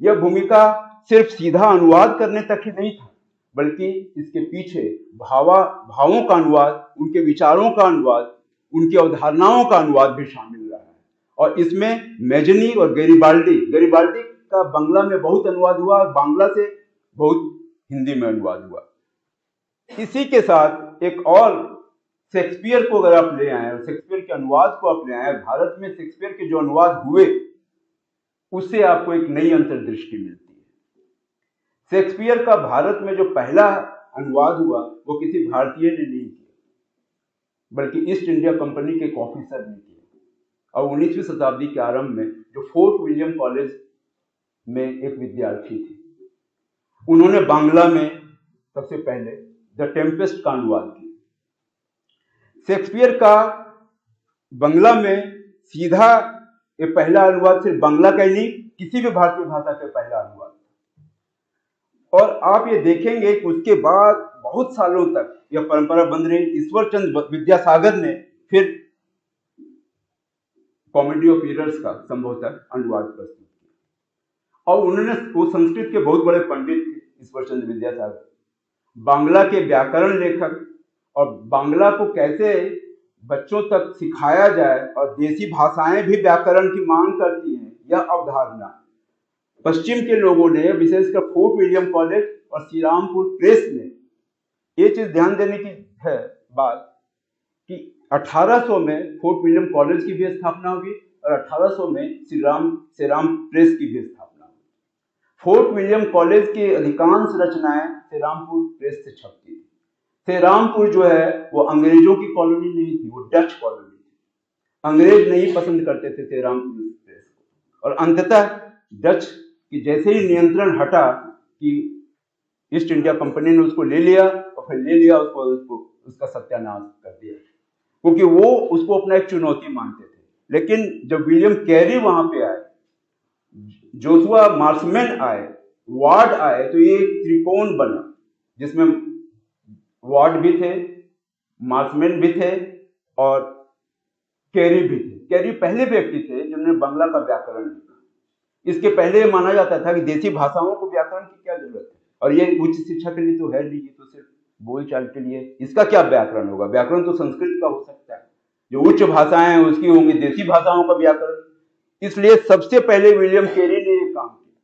यह भूमिका सिर्फ सीधा अनुवाद करने तक ही नहीं था, बल्कि इसके पीछे भावों का अनुवाद, उनके विचारों का अनुवाद, उनकी अवधारणाओं का अनुवाद भी शामिल रहा है। और इसमें मैजनी और गैरिबाल्डी का बांग्ला में बहुत अनुवाद हुआ और बांग्ला से बहुत हिंदी में अनुवाद हुआ। इसी के साथ एक और शेक्सपियर को अगर आप ले आए और शेक्सपियर के अनुवाद को आप ले आए, भारत में शेक्सपियर के जो अनुवाद हुए उससे आपको एक नई अंतर्दृष्टि मिलती है। शेक्सपियर का भारत में जो पहला अनुवाद हुआ वो किसी भारतीय ने नहीं किया, बल्कि ईस्ट इंडिया कंपनी के एक ऑफिसर ने किया। और 19वीं शताब्दी के आरंभ में जो फोर्ट विलियम कॉलेज में एक विद्यार्थी थे, उन्होंने बांग्ला में सबसे पहले द टेम्पेस्ट का अनुवाद किया। शेक्सपियर का बांग्ला में सीधा ये पहला अनुवाद सिर्फ बांग्ला का ही नहीं, किसी भी भारतीय भाषा का पहला अनुवाद। और आप ये देखेंगे कि उसके बाद बहुत सालों तक यह परंपरा बन रही। ईश्वरचंद्र विद्यासागर ने फिर कॉमेडी ऑफ एरर्स का संभवतः अनुवाद प्रस्तुत किया। और उन्होंने, वो संस्कृत के बहुत बड़े पंडित थे ईश्वरचंद्र विद्यासागर, बांग्ला के व्याकरण लेखक, और बांग्ला को कैसे बच्चों तक सिखाया जाए और देसी भाषाएं भी व्याकरण की मांग करती हैं, यह अवधारणा पश्चिम के लोगों ने, विशेषकर फोर्ट विलियम कॉलेज और श्री रामपुर प्रेस ने, ये चीज ध्यान देने की है बात कि 1800 में फोर्ट विलियम कॉलेज की भी स्थापना होगी और 1800 में श्री राम प्रेस की भी स्थापना होगी। फोर्ट विलियम कॉलेज की अधिकांश रचनाएं श्री रामपुर प्रेस से छपती थी। श्री रामपुर जो है वो अंग्रेजों की कॉलोनी नहीं थी, वो डच कॉलोनी थी। अंग्रेज नहीं पसंद करते थे श्री रामपुर प्रेस को, और अंततः डच कि जैसे ही नियंत्रण हटा कि ईस्ट इंडिया कंपनी ने उसको ले लिया और फिर ले लिया उसको उसका सत्यानाश कर दिया, क्योंकि वो उसको अपना एक चुनौती मानते थे। लेकिन जब विलियम कैरी वहां पे आए, जोशुआ मार्समैन आए, वार्ड आए, तो ये एक त्रिकोण बना जिसमें वार्ड भी थे, मार्समैन भी थे और कैरी भी थे। कैरी पहले व्यक्ति थे जिन्होंने बांग्ला का व्याकरण लिखा। इसके पहले ये माना जाता था कि देसी भाषाओं को व्याकरण की क्या जरूरत है, और ये उच्च शिक्षा के लिए तो है नहीं, ये तो सिर्फ बोलचाल के लिए, इसका क्या व्याकरण होगा, व्याकरण तो संस्कृत का हो सकता है, जो उच्च भाषाएं हैं उसकी होंगी, देसी भाषाओं का व्याकरण। इसलिए सबसे पहले विलियम कैरी ने ये काम किया,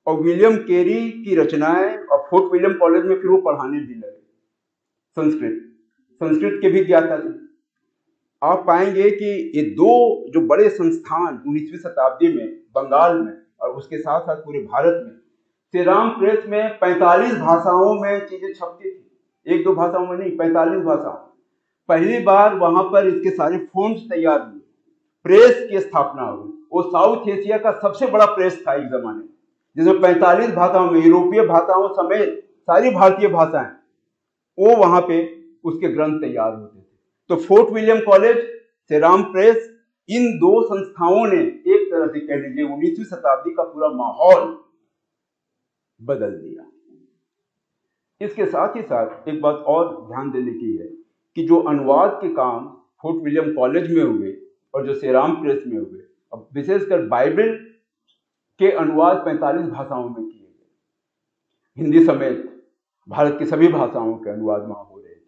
और विलियम कैरी की रचनाएं, और फोर्ट विलियम कॉलेज में फिर वो पढ़ाने भी लगे संस्कृत के भी ज्ञाता थे। आप पाएंगे कि ये दो जो बड़े संस्थान 19वीं शताब्दी में बंगाल में और उसके साथ साथ पूरे भारत में, श्री राम प्रेस में 45 भाषाओं में चीजें छपती थी, एक दो भाषाओं में नहीं, 45 भाषाओं। पहली बार वहां पर इसके सारे फॉन्ट्स तैयार हुए, प्रेस की स्थापना हुई। वो साउथ एशिया का सबसे बड़ा प्रेस था एक जमाने में, जिसमें 45 भाषाओं में, यूरोपीय भाषाओं समेत सारी भारतीय भाषाएं, वो वहां पे उसके ग्रंथ तैयार होते थे। तो Fort William college, Shri Ram press, इन दो संस्थाओं ने एक तरह से कह लीजिए 19वीं शताब्दी का पूरा माहौल बदल दिया। इसके साथ ही साथ एक बात और ध्यान देने की है कि जो अनुवाद के काम फोर्ट विलियम कॉलेज में हुए और जो श्री राम प्रेस में हुए, अब विशेषकर बाइबल के अनुवाद 45 भाषाओं में किए गए, हिंदी समेत भारत की सभी भाषाओं के अनुवाद वहां हो रहे थे।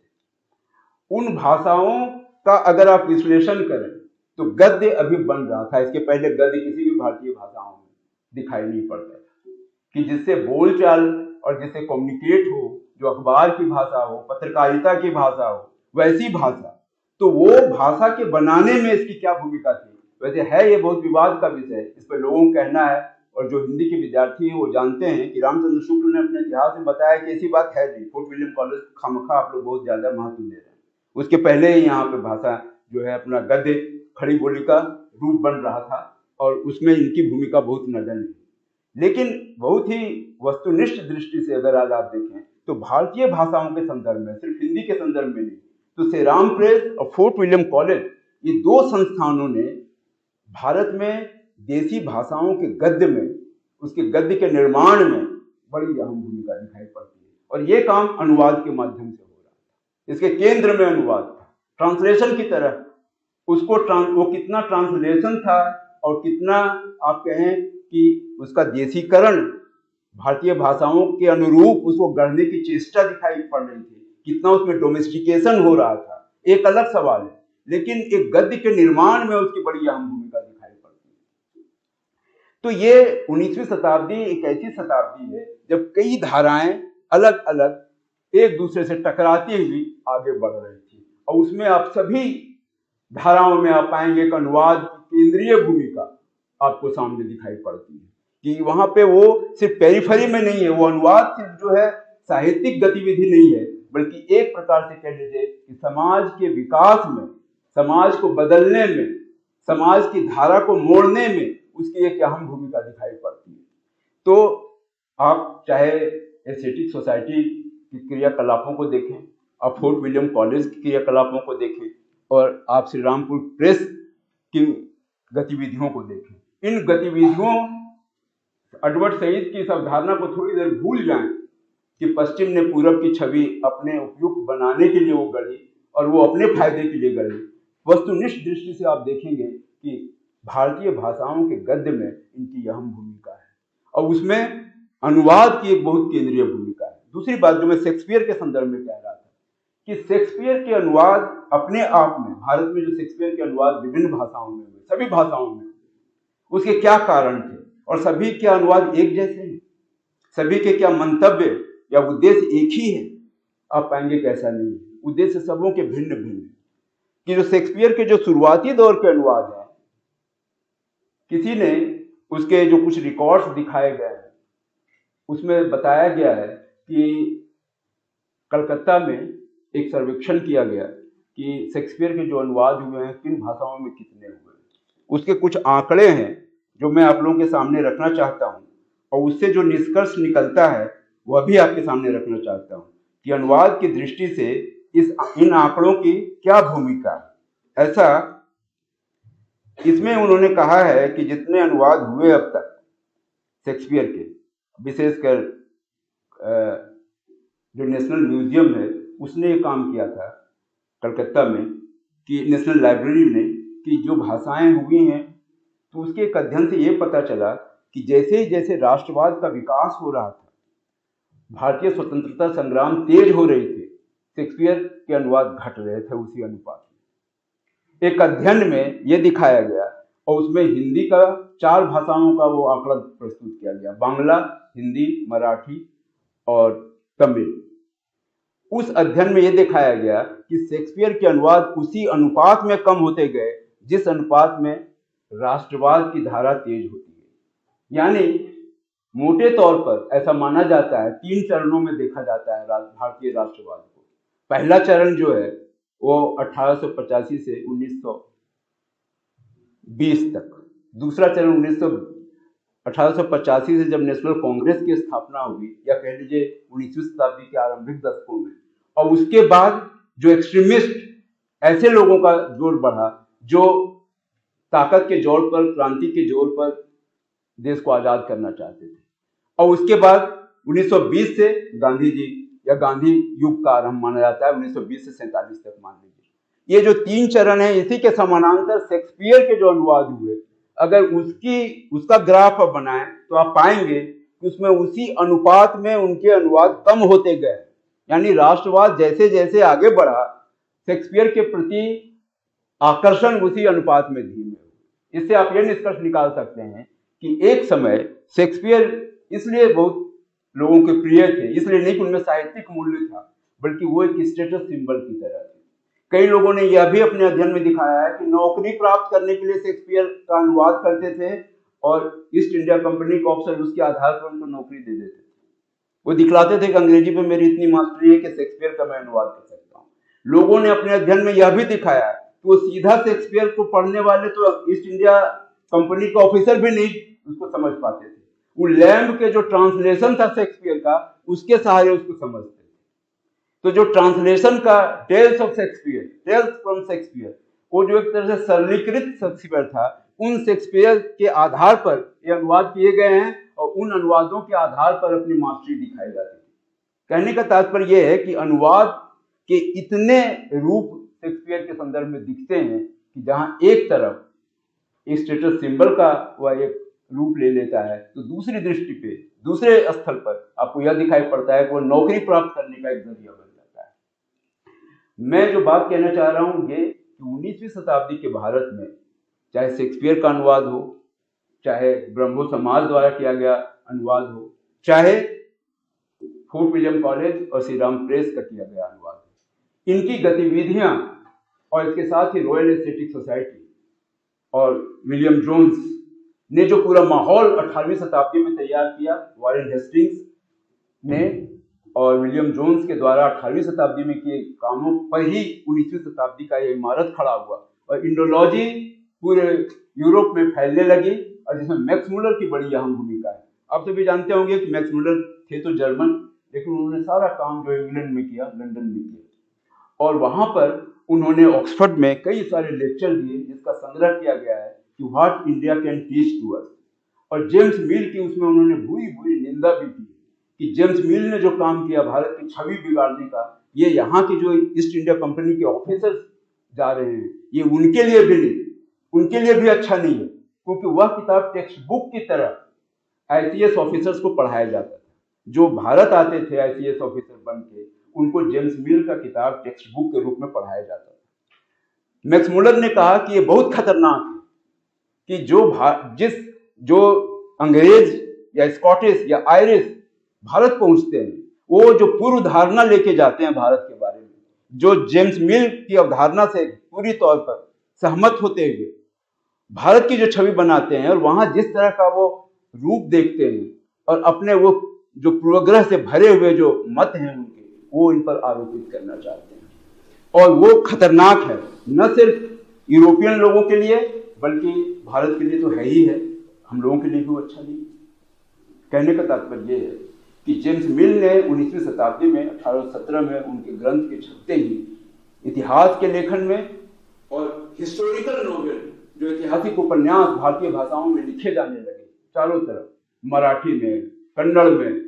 उन भाषाओं का अगर आप विश्लेषण करें तो गद्य अभी बन रहा था, इसके पहले गद्य किसी भी भारतीय भाषाओं में दिखाई नहीं पड़ता था, कि जिससे बोलचाल और जिससे कम्युनिकेट हो, जो अखबार की भाषा हो, पत्रकारिता की भाषा हो, वैसी भाषा। तो वो भाषा के बनाने में इसकी क्या भूमिका थी, वैसे है ये बहुत विवाद का विषय, इस पर लोगों का कहना है, और जो हिंदी के विद्यार्थी हैं वो जानते हैं कि रामचंद्र शुक्ल ने अपने इतिहास में बताया कि ऐसी बात है नहीं, फोर्ट विलियम कॉलेज खामखा आप लोग बहुत ज्यादा महत्व दे रहे हैं। उसके पहले ही यहाँ पे भाषा जो है अपना गद्य खड़ी बोली का रूप बन रहा था, और उसमें इनकी भूमिका बहुत नजर नहीं। लेकिन बहुत ही वस्तुनिष्ठ दृष्टि से अगर आज आप देखें तो भारतीय भाषाओं के संदर्भ में, सिर्फ हिंदी के संदर्भ में नहीं, तो श्री राम प्रेस और फोर्ट विलियम कॉलेज, ये दो संस्थानों ने भारत में देसी भाषाओं के गद्य में, उसके गद्य के निर्माण में बड़ी अहम भूमिका दिखाई पड़ती है। और ये काम अनुवाद के माध्यम से हो रहा था, इसके केंद्र में अनुवाद था, ट्रांसलेशन की तरह। उसको वो कितना ट्रांसलेशन था और कितना आप कहें कि उसका देसीकरण भारतीय भाषाओं के अनुरूप उसको गढ़ने की चेष्टा दिखाई पड़ रही थी, कितना उसमें डोमेस्टिकेशन हो रहा था, एक अलग सवाल है। लेकिन एक गद्य के निर्माण में उसकी बड़ी अहम भूमिका दिखाई पड़ती है। तो ये 19वीं शताब्दी एक ऐसी शताब्दी है जब कई धाराएं अलग अलग एक दूसरे से टकराती हुई आगे बढ़ रही थी, और उसमें आप सभी धाराओं में आप पाएंगे एक अनुवाद की केंद्रीय भूमिका आपको सामने दिखाई पड़ती है, कि वहां पे वो सिर्फ पेरिफेरी में नहीं है, वो अनुवाद सिर्फ जो है साहित्यिक गतिविधि नहीं है, बल्कि एक प्रकार से कह लीजिए कि समाज के विकास में, समाज को बदलने में, समाज की धारा को मोड़ने में उसकी एक अहम भूमिका दिखाई पड़ती है। तो आप चाहे एस्थेटिक सोसाइटी की क्रियाकलापों को देखें, आप फोर्ट विलियम कॉलेज की क्रियाकलापों को देखें, और आप श्री रामपुर प्रेस की गतिविधियों को देखें, इन गतिविधियों, एडवर्ड सईद की इस अवधारणा को थोड़ी देर भूल जाएं कि पश्चिम ने पूरब की छवि अपने उपयुक्त बनाने के लिए वो गढ़ी, और वो अपने फायदे के लिए गढ़ी। वस्तुनिष्ठ दृष्टि से आप देखेंगे कि भारतीय भाषाओं के गद्य में इनकी अहम भूमिका है, और उसमें अनुवाद की एक बहुत केंद्रीय भूमिका है। दूसरी बात जो मैं शेक्सपियर के संदर्भ में कह रहा था, कि शेक्सपियर के अनुवाद अपने आप में, भारत में जो शेक्सपियर के अनुवाद विभिन्न भाषाओं में हुए, सभी भाषाओं में, उसके क्या कारण थे, और सभी के अनुवाद एक जैसे हैं, सभी के क्या मंतव्य या उद्देश्य एक ही है, आप पाएंगे कि ऐसा नहीं है, उद्देश्य सबों के भिन्न भिन्न है। कि जो शेक्सपियर के जो शुरुआती दौर के अनुवाद हैं, किसी ने उसके जो कुछ रिकॉर्ड्स दिखाए गए हैं, उसमें बताया गया है कि कलकत्ता में एक सर्वेक्षण किया गया कि शेक्सपियर के जो अनुवाद हुए हैं किन भाषाओं में कितने हुए हैं। उसके कुछ आंकड़े हैं जो मैं आप लोगों के सामने रखना चाहता हूं, और उससे जो निष्कर्ष निकलता है वह भी आपके सामने रखना चाहता हूं कि अनुवाद की दृष्टि से इन आंकड़ों की क्या भूमिका है। ऐसा इसमें उन्होंने कहा है कि जितने अनुवाद हुए अब तक शेक्सपियर के, विशेषकर जो नेशनल म्यूजियम है उसने ये काम किया था कलकत्ता में, कि नेशनल लाइब्रेरी ने, कि जो भाषाएं हुई हैं, तो उसके एक अध्ययन से ये पता चला कि जैसे जैसे राष्ट्रवाद का विकास हो रहा था, भारतीय स्वतंत्रता संग्राम तेज हो रही थी, शेक्सपियर के अनुवाद घट रहे थे उसी अनुपात में। एक अध्ययन में यह दिखाया गया और उसमें हिंदी का 4 भाषाओं का वो आंकड़ा प्रस्तुत किया गया, बांग्ला, हिंदी, मराठी और तमिल। उस अध्ययन में यह दिखाया गया कि शेक्सपियर के अनुवाद उसी अनुपात में कम होते गए जिस अनुपात में राष्ट्रवाद की धारा तेज होती है। यानी मोटे तौर पर ऐसा माना जाता है, 3 चरणों में देखा जाता है भारतीय राष्ट्रवाद को। पहला चरण जो है वो 1885 से 1920 तक, दूसरा चरण 1885 से जब नेशनल कांग्रेस की स्थापना हुई, या कह लीजिए 19वीं शताब्दी के आरंभिक दशकों में, और उसके बाद जो एक्सट्रीमिस्ट ऐसे लोगों का जोर बढ़ा जो ताकत के जोर पर, क्रांति के जोर पर देश को आजाद करना चाहते थे। और उसके बाद 1920 से गांधी जी या गांधी युग का आरंभ माना जाता है, 1920 से 47 तक मान लीजिए। ये जो 3 चरण है, इसी के समानांतर शेक्सपियर के जो अनुवाद हुए, अगर उसका ग्राफ आप बनाएं तो आप पाएंगे कि उसमें उसी अनुपात में उनके अनुवाद कम होते गए। यानी राष्ट्रवाद जैसे जैसे आगे बढ़ा, शेक्सपियर के प्रति आकर्षण उसी अनुपात में धीमे हुए। इससे आप यह निष्कर्ष निकाल सकते हैं कि एक समय शेक्सपियर इसलिए बहुत लोगों के प्रिय थे, इसलिए नहीं कि उनमें साहित्यिक मूल्य था, बल्कि वो एक स्टेटस सिंबल की तरह थे। कई लोगों ने यह भी अपने अध्ययन में दिखाया है कि नौकरी प्राप्त करने के लिए शेक्सपियर का अनुवाद करते थे और ईस्ट इंडिया कंपनी के ऑफिसर उसके आधार पर उनको नौकरी दे देते थे। वो दिखलाते थे कि अंग्रेजी पे मेरी इतनी मास्टरी है कि शेक्सपियर का मैं अनुवाद कर सकता हूँ। लोगों ने अपने अध्ययन में यह भी दिखाया है कि वो सीधा शेक्सपियर को पढ़ने वाले तो ईस्ट इंडिया कंपनी के ऑफिसर भी नहीं उसको समझ पाते थे। वो लैम्ब के जो ट्रांसलेशन था शेक्सपियर का, उसके सहारे उसको समझते थे। तो जो ट्रांसलेशन का tales of Shakespeare, tales from Shakespeare, वो जो एक तरह से सरलीकृत शेक्सपियर था, उन शेक्सपियर के आधार पर ये अनुवाद किए गए हैं और उन अनुवादों के आधार पर अपनी मास्टरी दिखाई जाती है। कहने का तात्पर्य यह है कि अनुवाद के इतने रूप शेक्सपियर के संदर्भ में दिखते हैं कि जहां एक तरफ स्टेटस सिंबल का वह एक रूप ले लेता है, तो दूसरी दृष्टि पे, दूसरे स्थल पर आपको यह दिखाई पड़ता है कि वो नौकरी प्राप्त करने का एक जरिया बन जाता है। मैं जो बात कहना चाह रहा हूं ये कि 19वीं शताब्दी के भारत में चाहे शेक्सपियर का अनुवाद हो, चाहे ब्रह्मो समाज द्वारा किया गया अनुवाद हो, चाहे फोर्ट विलियम कॉलेज और श्री राम प्रेस का किया गया अनुवाद हो, इनकी गतिविधियां और इसके साथ ही रॉयल एस्थेटिक सोसाइटी और विलियम जोन्स ने जो पूरा माहौल 18वीं शताब्दी में तैयार किया, वॉरेन हेस्टिंग्स ने और विलियम जोन्स के द्वारा 18वीं शताब्दी में किए कामों पर ही 19वीं शताब्दी का यह इमारत खड़ा हुआ और इंडोलॉजी पूरे यूरोप में फैलने लगी, और जिसमें मैक्स मुलर की बड़ी अहम भूमिका है। आप सभी जानते होंगे कि मैक्स मुलर थे तो जर्मन, लेकिन उन्होंने सारा काम जो इंग्लैंड में किया, लंदन में किया, और वहां पर उन्होंने ऑक्सफोर्ड में कई सारे लेक्चर दिए जिसका संग्रह किया गया है कि what India can teach to us. और जेम्स मिल की उसमें उन्होंने बुरी बुरी निंदा भी की कि जेम्स मिल ने जो काम किया भारत की छवि बिगाड़ने का, ये यहाँ के जो ईस्ट इंडिया कंपनी के ऑफिसर्स जा रहे हैं, ये उनके लिए भी नहीं, उनके लिए भी अच्छा नहीं है, क्योंकि वह किताब टेक्स्ट बुक की तरह आईसीएस ऑफिसर्स को पढ़ाया जाता था। जो भारत आते थे आईसीएस ऑफिसर बन के, उनको जेम्स मिल का किताब टेक्स्ट बुक के रूप में पढ़ाया जाता था। मैक्स मुलर ने कहा कि ये बहुत खतरनाक है कि जो अंग्रेज या स्कॉटिश या आयरिश भारत पहुंचते हैं, वो जो पूर्व धारणा लेके जाते हैं भारत के बारे में, जो जेम्स मिल की अवधारणा से पूरी तौर पर सहमत होते हुए भारत की जो छवि बनाते हैं और वहां जिस तरह का वो रूप देखते हैं और अपने वो जो पूर्वग्रह से भरे हुए जो मत हैं उनके, वो इन पर आरोपित करना चाहते हैं। और वो खतरनाक है न सिर्फ यूरोपियन लोगों के लिए, बल्कि भारत के लिए तो है ही है, हम लोगों के लिए भी अच्छा नहीं। कहने का तात्पर्य ये है कि जेम्स मिल ने 19वीं शताब्दी में 1817 में उनके ग्रंथ के छपते ही इतिहास के लेखन में और हिस्टोरिकल नोवेल, जो ऐतिहासिक उपन्यास भारतीय भाषाओं में लिखे जाने लगे चारों तरफ, मराठी में, कन्नड़ में,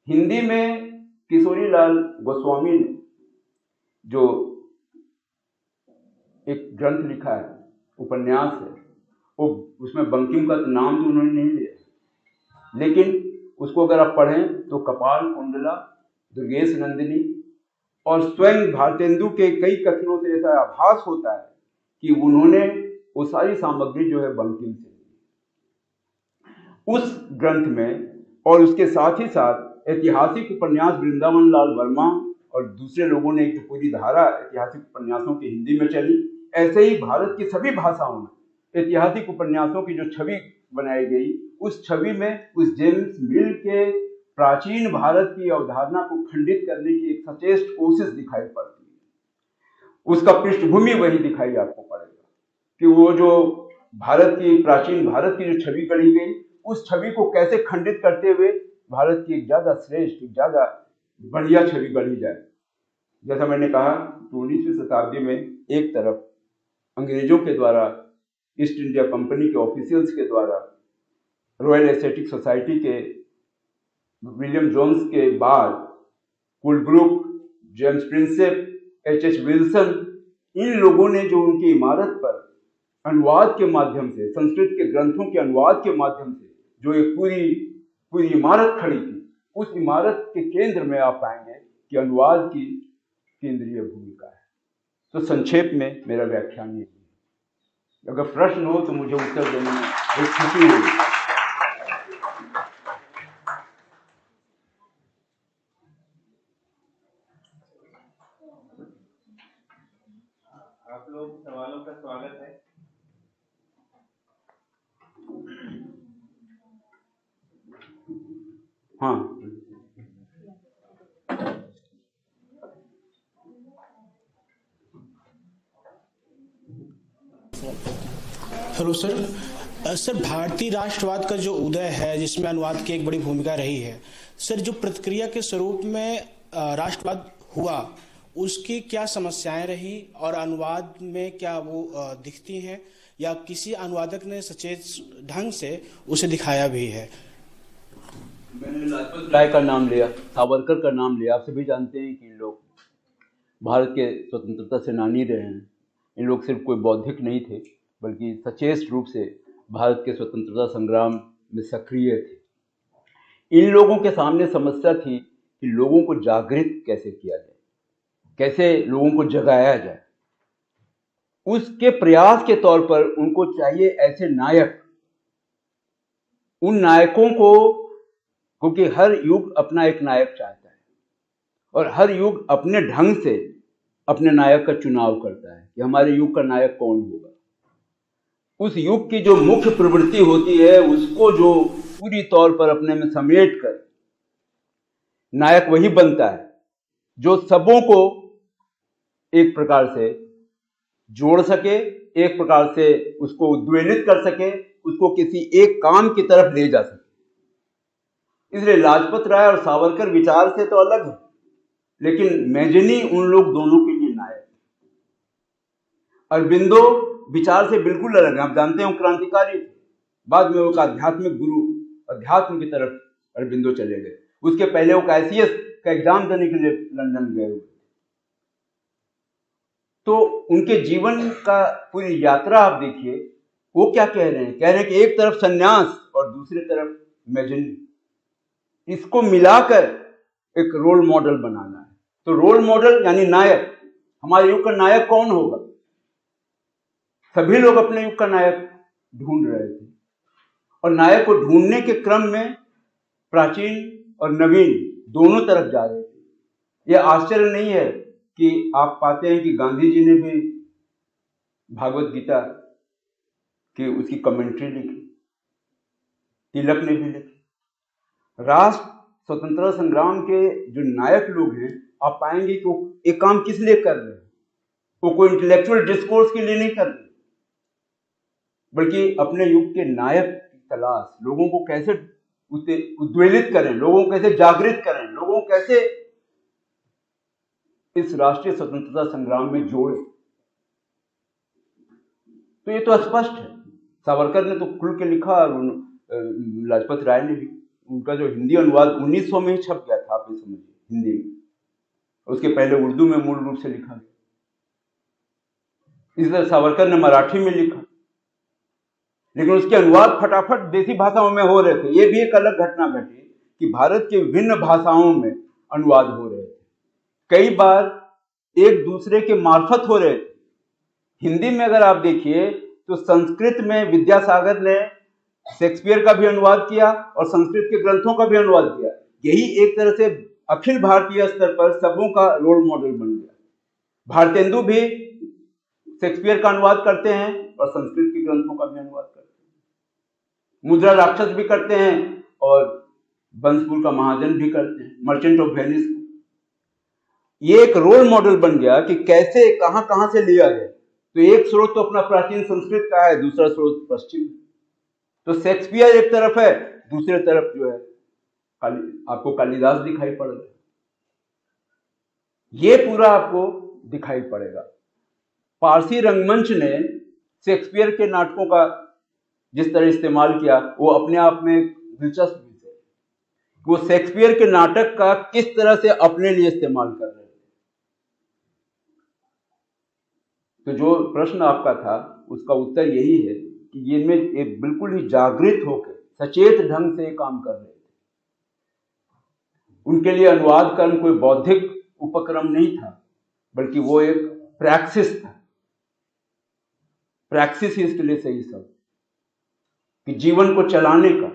हिंदी में किशोरीलाल गोस्वामी ने जो एक ग्रंथ लिखा है, उपन्यास है, वो उसमें बंकिम का नाम तो उन्होंने नहीं लिया, लेकिन उसको अगर आप पढ़ें तो कपाल कुंडला, दुर्गेश नंदिनी और स्वयं भारतेंदु के कई कथनों से ऐसा आभास होता है कि उन्होंने वो सारी सामग्री जो है बंकिम से ली उस ग्रंथ में। और उसके साथ ही साथ ऐतिहासिक उपन्यास वृंदावन लाल वर्मा और दूसरे लोगों ने एक पूरी धारा ऐतिहासिक उपन्यासों की हिंदी में चली, ऐसे ही भारत की सभी भाषाओं में ऐतिहासिक उपन्यासों की जो छवि बनाई गई, उस छवि में उस जेम्स मिल के प्राचीन भारत की अवधारणा को खंडित करने की एक सचेत कोशिश दिखाई पड़ती है। उसका पृष्ठभूमि वही दिखाई आपको पड़ेगा कि वो जो प्राचीन भारत की जो छवि गढ़ी गई, उस छवि को कैसे खंडित करते हुए भारत की एक ज्यादा श्रेष्ठ, एक ज्यादा बढ़िया छवि गढ़ी जाए। जैसा मैंने कहा कि 19वीं शताब्दी में एक तरफ अंग्रेजों के द्वारा, ईस्ट इंडिया कंपनी के ऑफिशियल्स के द्वारा, रॉयल एस्थेटिक सोसाइटी के विलियम जोन्स के बाद कुलब्रुक, जेम्स प्रिंसेप, एच विल्सन, इन लोगों ने जो उनकी इमारत पर अनुवाद के माध्यम से, संस्कृत के ग्रंथों के अनुवाद के माध्यम से जो एक पूरी इमारत खड़ी थी, उस इमारत के केंद्र में आप पाएंगे कि अनुवाद की केंद्रीय भूमिका है। तो संक्षेप में मेरा व्याख्यान ये है। अगर प्रश्न हो तो मुझे उत्तर देने में बहुत खुशी होगी। आप लोग सवालों का स्वागत है। हाँ, हेलो सर। सर, भारतीय राष्ट्रवाद का जो उदय है, जिसमें अनुवाद की एक बड़ी भूमिका रही है, सर जो प्रतिक्रिया के स्वरूप में राष्ट्रवाद हुआ, उसकी क्या समस्याएं रही और अनुवाद में क्या वो दिखती हैं या किसी अनुवादक ने सचेत ढंग से उसे दिखाया भी है? मैंने लाजपत राय का नाम लिया, सावरकर का नाम लिया। आप सभी जानते हैं कि इन लोग भारत के स्वतंत्रता सेनानी रहे हैं। इन लोग सिर्फ कोई बौद्धिक नहीं थे, बल्कि सचेत रूप से भारत के स्वतंत्रता संग्राम में सक्रिय थे। इन लोगों के सामने समस्या थी कि लोगों को जागृत कैसे किया जाए, कैसे लोगों को जगाया जाए। उसके प्रयास के तौर पर उनको चाहिए ऐसे नायक, उन नायकों को, क्योंकि हर युग अपना एक नायक चाहता है और हर युग अपने ढंग से अपने नायक का चुनाव करता है कि हमारे युग का नायक कौन होगा। उस युग की जो मुख्य प्रवृत्ति होती है, उसको जो पूरी तौर पर अपने में समेट कर नायक वही बनता है जो सबों को एक प्रकार से जोड़ सके, एक प्रकार से उसको उद्वेलित कर सके, उसको किसी एक काम की तरफ ले जा सके। इसलिए लाजपत राय और सावरकर विचार से तो अलग है, लेकिन मैजनी उन लोग दोनों के लिए नायक। अरबिंदो विचार से बिल्कुल अलग है। आप जानते हैं वो क्रांतिकारी थे, बाद में वो आध्यात्मिक गुरु, अध्यात्म की तरफ अरबिंदो चले गए। उसके पहले वो कैसीएस का एग्जाम देने के लिए लंदन गए हुए। तो उनके जीवन का पूरी यात्रा आप देखिए, वो क्या कह रहे हैं? कह रहे हैं कि एक तरफ सन्यास और दूसरी तरफ मैजनी, इसको मिलाकर एक रोल मॉडल बनाना है। तो रोल मॉडल यानी नायक, हमारे युग का नायक कौन होगा? सभी लोग अपने युग का नायक ढूंढ रहे थे और नायक को ढूंढने के क्रम में प्राचीन और नवीन दोनों तरफ जा रहे थे। यह आश्चर्य नहीं है कि आप पाते हैं कि गांधी जी ने भी भागवत गीता की उसकी कमेंट्री लिखी, तिलक ने भी लिखी। राष्ट्र स्वतंत्रता संग्राम के जो नायक लोग हैं, आप पाएंगे कि वो एक काम किस लिए कर रहे हैं। वो कोई इंटेलेक्चुअल डिस्कोर्स के लिए नहीं कर रहे, बल्कि अपने युग के नायक की तलाश, लोगों को कैसे उद्वेलित करें, लोगों को कैसे जागृत करें, लोगों को कैसे इस राष्ट्रीय स्वतंत्रता संग्राम में जोड़े। तो ये तो स्पष्ट है। सावरकर ने तो खुल के लिखा और लाजपत राय ने भी। उनका जो हिंदी अनुवाद 1900 में ही छप गया था, आप ये समझिए, हिंदी में। उसके पहले उर्दू में मूल रूप से लिखा गया। इस तरह सावरकर ने मराठी में लिखा। लेकिन उसके अनुवाद फटाफट देसी भाषाओं में हो रहे थे। ये भी एक अलग घटना घटी कि भारत के विभिन्न भाषाओं में अनुवाद हो रहे थे, कई बार एक दूसरे के मार्फत हो रहे थे। हिंदी में अगर आप देखिए तो संस्कृत में विद्यासागर ने शेक्सपियर का भी अनुवाद किया और संस्कृत के ग्रंथों का भी अनुवाद किया। यही एक तरह से अखिल भारतीय स्तर पर सबों का रोल मॉडल बन गया। भारतेंदु भी शेक्सपियर का अनुवाद करते हैं और संस्कृत के ग्रंथों का भी अनुवाद करते हैं। मुद्रा राक्षस भी करते हैं और बंसपुर का महाजन भी करते हैं, मर्चेंट ऑफ वेनिस। ये एक रोल मॉडल बन गया कि कैसे कहां कहां से लिया जाए। तो एक स्रोत तो अपना प्राचीन संस्कृत का है, दूसरा स्रोत पश्चिम। तो शेक्सपियर एक तरफ है, दूसरे तरफ जो है आपको कालिदास दिखाई पड़ रहा है। ये पूरा आपको दिखाई पड़ेगा। पारसी रंगमंच ने शेक्सपियर के नाटकों का जिस तरह इस्तेमाल किया वो अपने आप में दिलचस्प विषय है। वो शेक्सपियर के नाटक का किस तरह से अपने लिए इस्तेमाल कर रहे हैं। तो जो प्रश्न आपका था उसका उत्तर यही है कि ये में एक बिल्कुल ही जागृत होकर सचेत ढंग से काम कर रहे थे। उनके लिए अनुवाद कर्म कोई बौद्धिक उपक्रम नहीं था, बल्कि वो एक प्रैक्सिस था। प्रैक्सिस ही इसके लिए सही सब कि जीवन को चलाने का।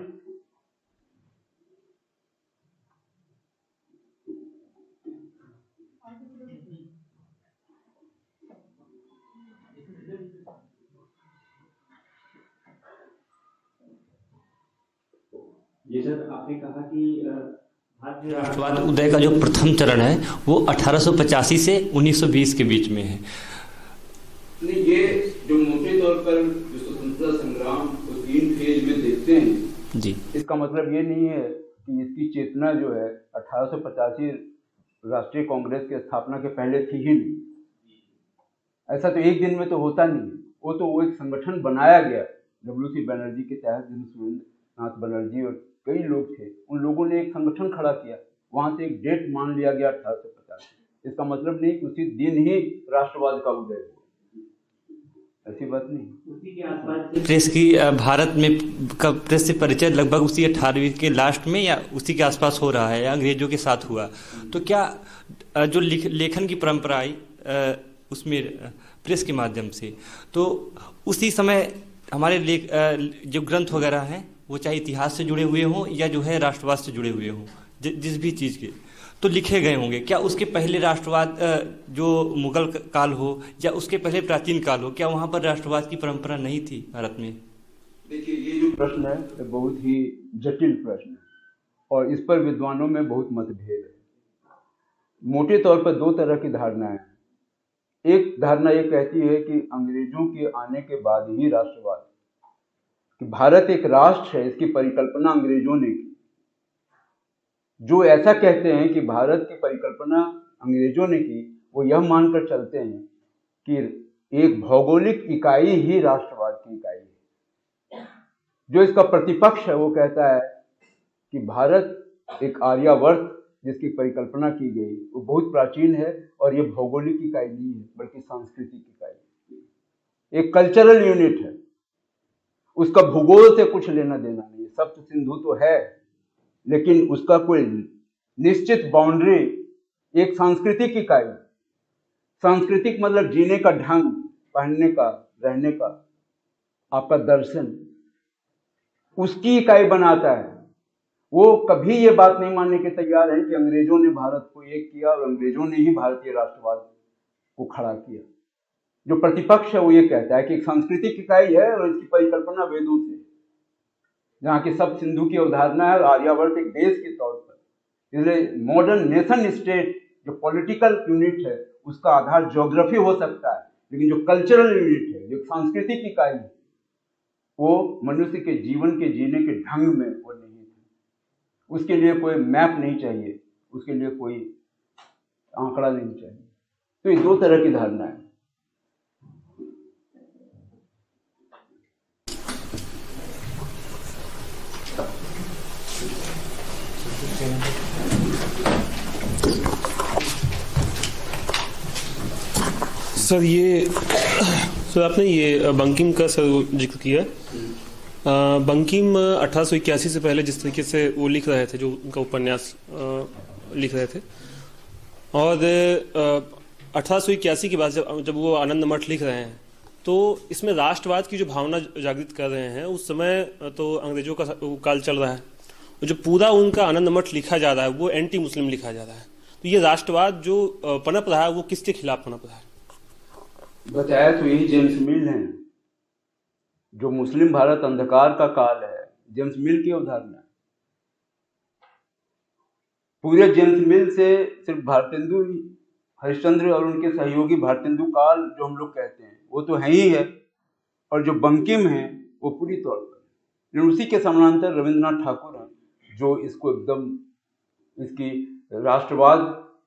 ये सर आपने कहा कि भारतीय राष्ट्रवाद उदय का जो प्रथम चरण है वो 1885 से 1920 के बीच में है। नहीं, ये जो मोटे तौर पर जो स्वतंत्रता संग्राम को 3 फेज में देखते हैं जी, इसका मतलब ये नहीं है कि इसकी चेतना जो है 1885 राष्ट्रीय कांग्रेस की स्थापना के पहले थी ही नहीं। ऐसा तो एक दिन में तो होता नहीं है। वो एक संगठन बनाया गया WC बनर्जी के तहत, जिसमें सुरेंद्र नाथ बनर्जी और कई लोग थे। उन लोगों ने एक संगठन खड़ा किया, वहां से एक डेट मान लिया गया 1885। इसका मतलब नहीं कि उसी दिन ही राष्ट्रवाद का उदय हुआ, ऐसी बात नहीं। उसी के आसपास प्रेस की भारत में का प्रेस से परिचय लगभग उसी 18वीं के लास्ट में या उसी के आसपास हो रहा है या अंग्रेजों के साथ हुआ। तो क्या जो लेखन की परंपरा आई उसमें प्रेस के माध्यम से, तो उसी समय हमारे जो ग्रंथ वगैरह हैं वो चाहे इतिहास से जुड़े हुए हों या जो है राष्ट्रवाद से जुड़े हुए हों, जिस भी चीज़ के तो लिखे गए होंगे। क्या उसके पहले राष्ट्रवाद जो मुगल काल हो या उसके पहले प्राचीन काल हो, क्या वहाँ पर राष्ट्रवाद की परंपरा नहीं थी भारत में? देखिए, ये जो प्रश्न है ये बहुत ही जटिल प्रश्न है और इस पर विद्वानों में बहुत मतभेद है। मोटे तौर पर 2 तरह की धारणाएं हैं। एक धारणा ये कहती है कि अंग्रेजों के आने के बाद ही राष्ट्रवाद, कि भारत एक राष्ट्र है, इसकी परिकल्पना अंग्रेजों ने की। जो ऐसा कहते हैं कि भारत की परिकल्पना अंग्रेजों ने की, वो यह मानकर चलते हैं कि एक भौगोलिक इकाई ही राष्ट्रवाद की इकाई है। जो इसका प्रतिपक्ष है वो कहता है कि भारत एक आर्यावर्त जिसकी परिकल्पना की गई वो बहुत प्राचीन है और ये भौगोलिक इकाई नहीं है बल्कि सांस्कृतिक इकाई है, एक कल्चरल यूनिट है। उसका भूगोल से कुछ लेना देना नहीं है। सप्त सिंधु तो है लेकिन उसका कोई निश्चित बाउंड्री, एक सांस्कृतिक इकाई। सांस्कृतिक मतलब जीने का ढंग, पहनने का, रहने का, आपका दर्शन, उसकी इकाई बनाता है। वो कभी ये बात नहीं मानने के तैयार है कि अंग्रेजों ने भारत को एक किया और अंग्रेजों ने ही भारतीय राष्ट्रवाद को खड़ा किया। जो प्रतिपक्ष है वो ये कहता है कि एक सांस्कृतिक इकाई है और इसकी परिकल्पना वेदों से, जहाँ की सब सिंधु की अवधारणा है और आर्यावर्त एक देश के तौर पर। इसलिए मॉडर्न नेशन स्टेट जो पॉलिटिकल यूनिट है उसका आधार ज्योग्राफी हो सकता है, लेकिन जो कल्चरल यूनिट है, जो सांस्कृतिक इकाई है, वो मनुष्य के जीवन के जीने के ढंग में वो नहीं है। उसके लिए कोई मैप नहीं चाहिए, उसके लिए कोई आंकड़ा नहीं चाहिए। तो ये 2 तरह की धारणा है। सर आपने ये बंकिम का सर जिक्र किया, बंकिम 1881 से पहले जिस तरीके से वो लिख रहे थे, जो उनका उपन्यास लिख रहे थे, और 1881 के बाद जब वो आनंद मठ लिख रहे हैं, तो इसमें राष्ट्रवाद की जो भावना जागृत कर रहे हैं, उस समय तो अंग्रेजों का काल चल रहा है, जो पूरा उनका आनंद मठ लिखा जा रहा है वो एंटी मुस्लिम लिखा जा रहा है। तो ये राष्ट्रवाद जो पनप रहा है वो किसके खिलाफ पनप रहा है? बताया तो यही जेम्स मिल हैं। जो मुस्लिम भारत अंधकार का काल है, जेम्स मिल की अवधारणा है। पूरे जेम्स मिल से सिर्फ भारतेंदु हरिश्चंद्र और उनके सहयोगी भारतेंदु काल जो हम लोग कहते हैं वो तो है ही है, और जो बंकिम है वो पूरी तौर पर, उसी के समानांतर रविंद्रनाथ ठाकुर हैं जो इसको एकदम इसकी राष्ट्रवाद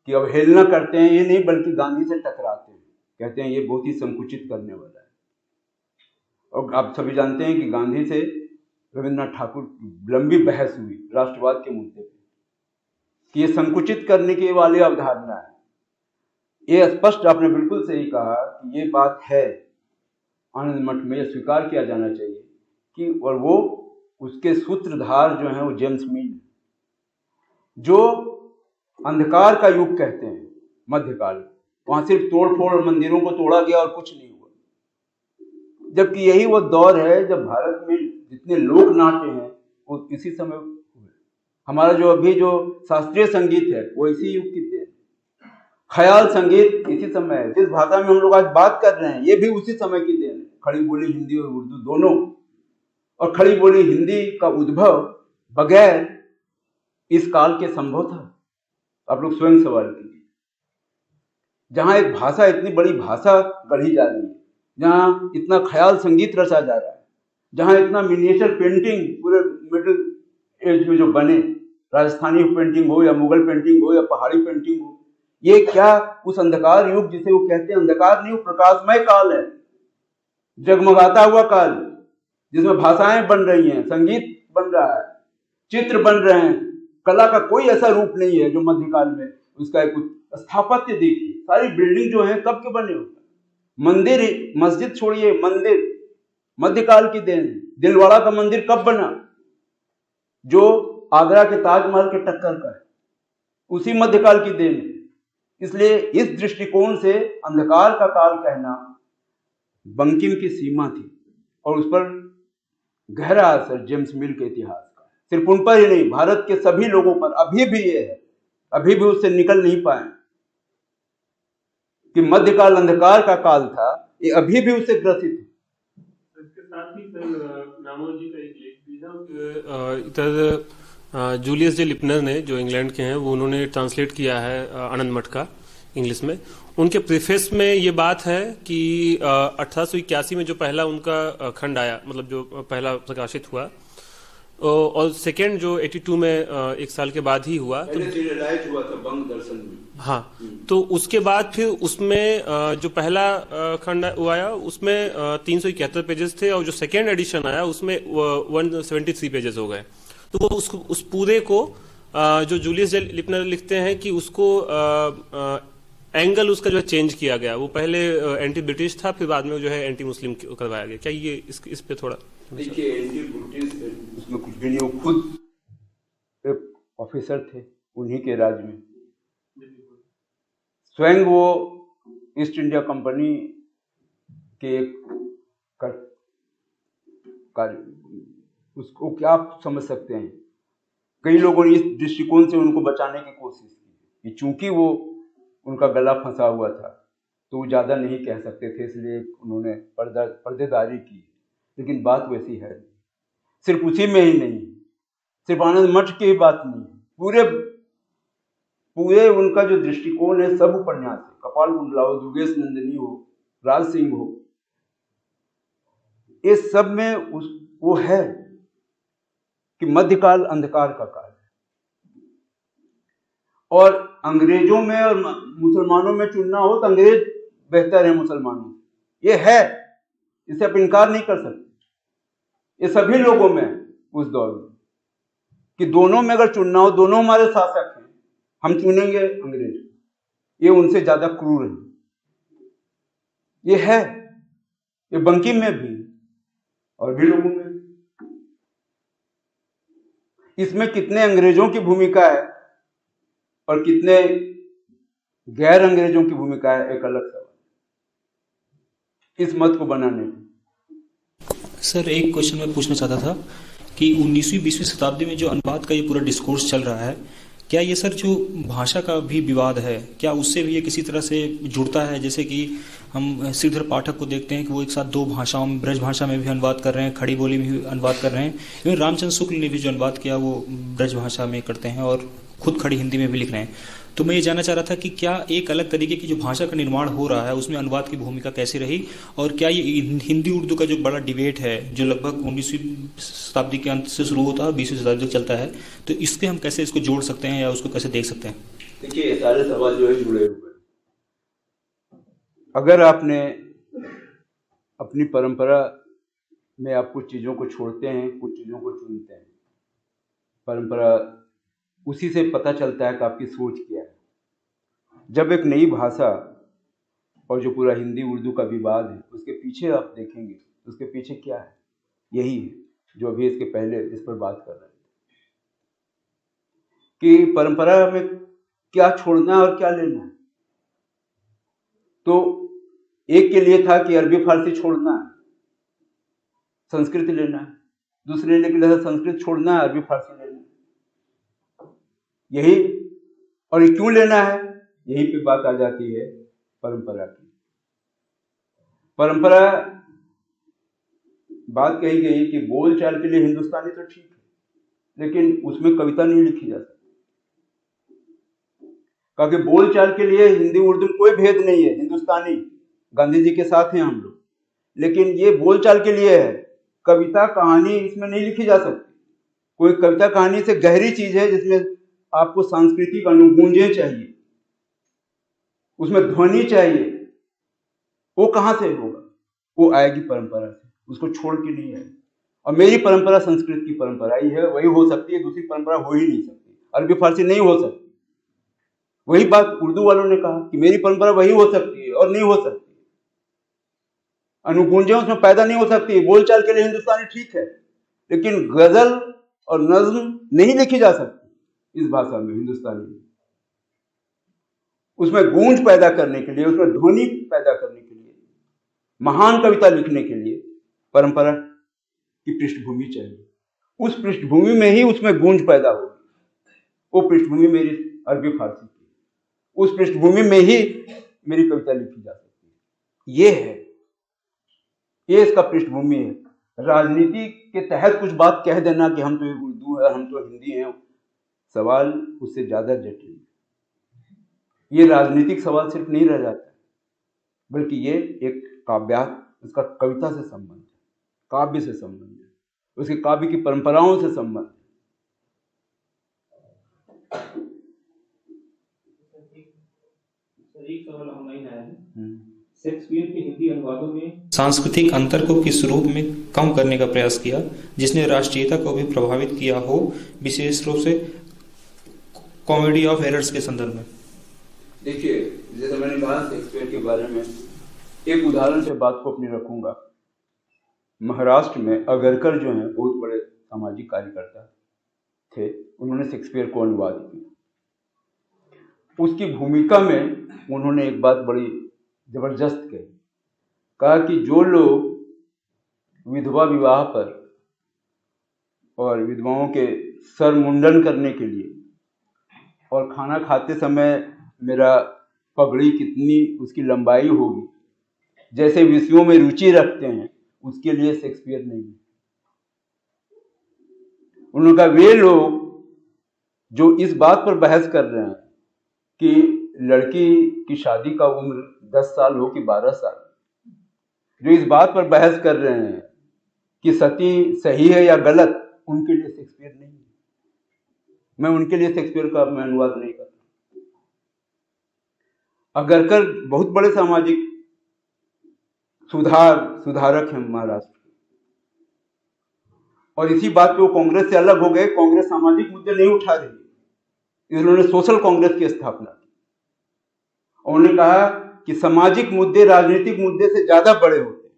की अवहेलना करते हैं। ये नहीं बल्कि गांधी से टकराते हैं, कहते हैं ये बहुत ही संकुचित करने वाला है। और आप सभी जानते हैं कि गांधी से रविंद्रनाथ ठाकुर की लंबी बहस हुई राष्ट्रवाद के मुद्दे पे कि ये संकुचित करने की वाली अवधारणा है। ये स्पष्ट आपने बिल्कुल सही कहा कि ये बात है आनंद मठ में, यह स्वीकार किया जाना चाहिए कि, और वो उसके सूत्रधार जो हैं वो जेम्स मिल, जो अंधकार का युग कहते हैं मध्यकाल, वहां सिर्फ तोड़फोड़, मंदिरों को तोड़ा गया और कुछ नहीं हुआ, जबकि यही वो दौर है जब भारत में जितने लोक नाट्य हैं वो इसी समय हुए। हमारा जो अभी जो शास्त्रीय संगीत है वो इसी युग की देन, ख्याल संगीत इसी समय है, जिस भाषा में हम लोग आज बात कर रहे हैं ये भी उसी समय की देन है। खड़ी बोली हिंदी और उर्दू दोनों, और खड़ी बोली हिंदी का उद्भव बगैर इस काल के संभव था। आप लोग स्वयं सवाल कीजिए, जहां एक भाषा, इतनी बड़ी भाषा गढ़ी जा रही है, जहां इतना ख्याल संगीत रचा जा रहा है, जहां इतना मिनिएचर पेंटिंग पूरे मिडिल एज में जो बने, राजस्थानी पेंटिंग हो या मुगल पेंटिंग हो या पहाड़ी पेंटिंग हो, ये क्या उस अंधकार युग जिसे वो कहते हैं, अंधकार नहीं, वो प्रकाशमय काल है, जगमगाता हुआ काल, जिसमें भाषाएं बन रही हैं, संगीत बन रहा है, चित्र बन रहे हैं, कला का कोई ऐसा रूप नहीं है जो मध्यकाल में उसका एक स्थापत्य देखिए, सारी बिल्डिंग जो है कब के बने हो, मंदिर, मस्जिद छोड़िए, मंदिर मध्यकाल की देन। दिलवाड़ा का मंदिर कब बना, जो आगरा के ताजमहल के टक्कर का है, उसी मध्यकाल की देन है। इसलिए इस दृष्टिकोण से अंधकार का काल कहना बंकिम की सीमा थी, और उस पर गहरा असर जेम्स मिल के इतिहास का, सिर्फ उन पर ही नहीं, भारत के सभी लोगों पर अभी भी ये है, अभी भी उससे निकल नहीं पाए कि मध्यकाल अंधकार का काल था, ये अभी भी उससे ग्रसित है। इसके साथ ही नामो जी का एक लेख भी है, इधर जूलियस जे लिपनर ने, जो इंग्लैंड के हैं, वो उन्होंने ट्रांसलेट किया है आनंद मठ का इंग्लिश में। उनके प्रीफेस में ये बात है कि 1881 में जो पहला उनका खंड आया, मतलब जो पहला प्रकाशित हुआ, और सेकेंड जो 82 में एक साल के बाद ही हुआ, तो हुआ था बंग दर्शन में। हाँ, तो उसके बाद फिर उसमें जो पहला खंड आया उसमें 371 पेजेस थे, और जो सेकेंड एडिशन आया उसमें 173 पेजेस हो गए। तो वो उस पूरे को जो जूलियस जे लिपनर लिखते हैं कि उसको एंगल उसका जो है चेंज किया गया, वो पहले एंटी ब्रिटिश था, फिर बाद में जो है एंटी मुस्लिम करवाया गया। क्या ये इस पे थोड़ा देखिए, एंटी ब्रिटिश उसमें कुछ भी नहीं, वो खुद एक ऑफिसर थे उन्हीं के राज में, स्वयं वो ईस्ट इंडिया कंपनी के उसको क्या आप समझ सकते हैं। कई लोगों ने इस दृष्टिकोण से उनको बचाने की कोशिश की कि चूंकि वो उनका गला फंसा हुआ था तो वो ज़्यादा नहीं कह सकते थे, इसलिए उन्होंने पर्देदारी की। लेकिन बात वैसी है, सिर्फ उसी में ही नहीं, सिर्फ आनंद मठ की ही बात नहीं, पूरे उनका जो दृष्टिकोण है, सब उपन्यास है, कपाल कुंडला हो, दुर्गेश नंदिनी हो, राज सिंह हो, इस सब में वो है कि मध्यकाल अंधकार का काल है। और अंग्रेजों में और मुसलमानों में चुनना हो तो अंग्रेज बेहतर है मुसलमानों से, ये है, इसे आप इनकार नहीं कर सकते। ये सभी लोगों में उस दौर में कि दोनों में अगर चुनना हो, दोनों हमारे शासक हैं, हम चुनेंगे अंग्रेज, ये उनसे ज्यादा क्रूर है, ये है, ये बंकिम में भी और भी लोगों में। इसमें कितने अंग्रेजों की भूमिका है और कितने गैर अंग्रेजों की भूमिका है, एक अलग सवाल इस मत को बनाने में। सर एक क्वेश्चन मैं पूछना चाहता था कि 19वीं 20वीं शताब्दी में जो अनुवाद का ये पूरा डिस्कोर्स चल रहा है, क्या ये सर जो भाषा का भी विवाद है, क्या उससे भी ये किसी तरह से जुड़ता है? जैसे कि हम श्रीधर पाठक को देखते हैं कि वो एक साथ दो भाषाओं में, ब्रज भाषा में भी अनुवाद कर रहे हैं, खड़ी बोली में भी अनुवाद कर रहे हैं। इवन रामचंद्र शुक्ल ने भी जो अनुवाद किया वो ब्रज भाषा में करते हैं और खुद खड़ी हिंदी में भी लिख रहे हैं। तो मैं ये जानना चाह रहा था कि क्या एक अलग तरीके की जो भाषा का निर्माण हो रहा है उसमें अनुवाद की भूमिका कैसी रही, और क्या ये हिंदी उर्दू का जो बड़ा डिबेट है जो लगभग 19वीं शताब्दी के अंत से शुरू होता है 20वीं शताब्दी तक चलता है, तो इसके हम कैसे इसको जोड़ सकते हैं या उसको कैसे देख सकते हैं? देखिए, ये सारे सवाल जो है जुड़े हुए हैं। अगर आपने अपनी परंपरा में आप कुछ चीज़ों को छोड़ते हैं, कुछ चीज़ों को चुनते हैं, परंपरा उसी से पता चलता है कि आपकी सोच क्या है। जब एक नई भाषा और जो पूरा हिंदी उर्दू का विवाद है उसके पीछे आप देखेंगे, उसके पीछे क्या है, यही है जो अभी इसके पहले इस पर बात कर रहे थे कि परंपरा में क्या छोड़ना है और क्या लेना है। तो एक के लिए था कि अरबी फारसी छोड़ना है, संस्कृत लेना है, दूसरे के लिए संस्कृत छोड़ना है, अरबी फारसी लेना है। यही, और ये क्यों लेना है, यही पे बात आ जाती है परंपरा की। परंपरा बात कही गई कि बोलचाल के लिए हिंदुस्तानी तो ठीक है, लेकिन उसमें कविता नहीं लिखी जा सकती, क्योंकि बोलचाल के लिए हिंदी उर्दू में कोई भेद नहीं है। हिंदुस्तानी गांधी जी के साथ हैं हम लोग, लेकिन ये बोलचाल के लिए है। कविता कहानी इसमें नहीं लिखी जा सकती। कोई कविता कहानी से गहरी चीज है जिसमें आपको सांस्कृतिक अनुगूंजें चाहिए, उसमें ध्वनि चाहिए। वो कहाँ से होगा? वो आएगी परंपरा से, उसको छोड़ के नहीं आएगी। और मेरी परंपरा संस्कृत की परंपरा ही है, वही हो सकती है, दूसरी परंपरा हो ही नहीं सकती। अरबी फारसी नहीं हो सकती। वही बात उर्दू वालों ने कहा कि मेरी परंपरा वही हो सकती है और नहीं हो सकती। अनुगूंजें उसमें पैदा नहीं हो सकती। बोलचाल के लिए हिंदुस्तानी ठीक है, लेकिन गजल और नज्म नहीं लिखी जा सकती इस भाषा में, हिंदुस्तानी में। उसमें गूंज पैदा करने के लिए, उसमें ध्वनि पैदा करने के लिए, महान कविता लिखने के लिए परंपरा की पृष्ठभूमि चाहिए। उस पृष्ठभूमि में ही उसमें गूंज पैदा होगी। वो पृष्ठभूमि मेरी अरबी फारसी की, उस पृष्ठभूमि में ही मेरी कविता लिखी जा सकती है। ये है, ये इसका पृष्ठभूमि है। राजनीति के तहत कुछ बात कह देना कि हम तो उर्दू है, हम तो हिंदी है, सवाल उससे ज्यादा जटिल है। ये राजनीतिक सवाल सिर्फ नहीं रह जाता, बल्कि ये एक काव्यात्मक, उसका कविता से संबंध है, काव्य से संबंध है, उसके काव्य की परंपराओं से संबंध है। एक सवाल ऑनलाइन आया है, शेक्सपियर के हिंदी अनुवादों में सांस्कृतिक अंतर को किस रूप में कम करने का प्रयास किया जिसने राष्ट्रीयता को भी प्रभावित किया हो, विशेष रूप से कॉमेडी ऑफ एरर्स के संदर्भ में? देखिए, जैसे मैंने कहा शेक्सपियर के बारे में, एक उदाहरण से बात को अपनी रखूंगा। महाराष्ट्र में अगरकर जो हैं बहुत बड़े सामाजिक कार्यकर्ता थे, उन्होंने शेक्सपियर को अनुवाद किया। उसकी भूमिका में उन्होंने एक बात बड़ी जबरदस्त कही, कहा कि जो लोग विधवा विवाह पर और विधवाओं के सर मुंडन करने के लिए और खाना खाते समय मेरा पगड़ी कितनी उसकी लंबाई होगी जैसे विषयों में रुचि रखते हैं, उसके लिए शेक्सपियर नहीं है। उन्होंने कहा वे लोग जो इस बात पर बहस कर रहे हैं कि लड़की की शादी का उम्र 10 साल हो कि 12 साल, जो इस बात पर बहस कर रहे हैं कि सती सही है या गलत, उनके लिए शेक्सपियर नहीं है। मैं उनके लिए शेक्सपियर का मैं अनुवाद नहीं करता। अगरकर बहुत बड़े सामाजिक सुधारक हैं महाराष्ट्र, और इसी बात पे वो कांग्रेस से अलग हो गए। कांग्रेस सामाजिक मुद्दे नहीं उठा रही, इन्होंने सोशल कांग्रेस की स्थापना की। उन्होंने कहा कि सामाजिक मुद्दे राजनीतिक मुद्दे से ज्यादा बड़े होते हैं।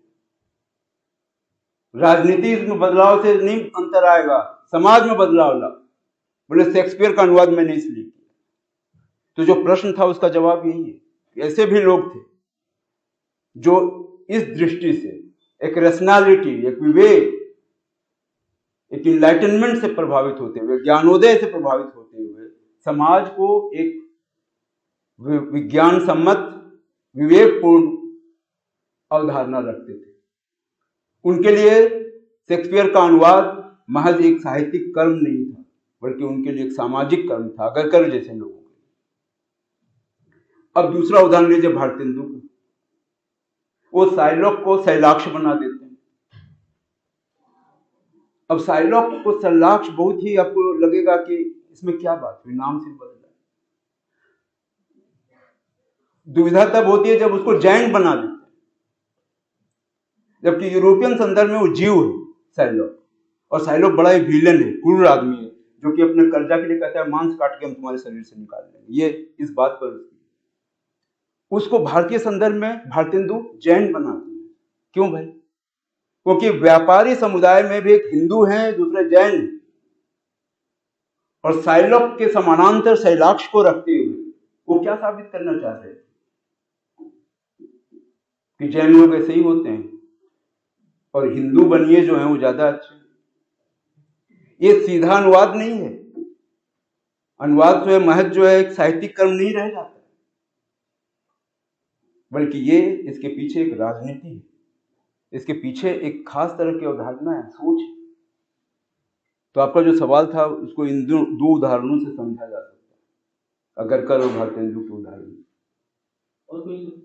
राजनीति में बदलाव से नहीं अंतर आएगा, समाज में बदलाव लाओ। बोले शेक्सपियर का अनुवाद मैंने इसलिए किया। तो जो प्रश्न था उसका जवाब यही है। ऐसे भी लोग थे जो इस दृष्टि से एक रैशनैलिटी, एक विवेक, एक इनलाइटनमेंट से प्रभावित होते हुए, ज्ञानोदय से प्रभावित होते हुए समाज को एक विज्ञान सम्मत, विवेकपूर्ण अवधारणा रखते थे। उनके लिए शेक्सपियर का अनुवाद महज एक साहित्यिक कर्म नहीं था, बल्कि उनके लिए एक सामाजिक कर्म था, अगरकर जैसे लोगों के। अब दूसरा उदाहरण लीजिए भारतेंदु का। वो साइलॉक को शैलाक्ष बना देते हैं। अब साइलॉक को शैलाक्ष बहुत ही आपको लगेगा कि इसमें क्या बात हुई, नाम से बदला। दुविधा तब होती है जब उसको जैन बना देते हैं, जबकि यूरोपियन संदर्भ में वो जीव है साइलॉक, और साइलॉक बड़ा ही विलन है, क्रूर आदमी है, जो कि अपने कर्जा के लिए कहता है मांस काट के हम तुम्हारे शरीर से निकाल लेंगे। ये इस बात पर उसको भारतीय संदर्भ में भारतेंदु जैन बनाते हैं। क्यों भाई? क्योंकि व्यापारी समुदाय में भी एक हिंदू है, दूसरे जैन है, और साइलॉक के समानांतर शैलाक्ष को रखते हुए वो क्या साबित करना चाह रहे थे कि जैन लोग ऐसे ही होते हैं और हिंदू बनिए जो है वो ज्यादा अच्छे। ये सीधा अनुवाद नहीं है। अनुवाद जो है महज जो है एक साहित्यिक कर्म नहीं रह जाता, बल्कि ये इसके पीछे एक राजनीति है, इसके पीछे एक खास तरह की अवधारणा है, सोच है। तो आपका जो सवाल था उसको इन दो उदाहरणों से समझा जा सकता है, अगरकर और भारतेंदु के उदाहरण। और कोई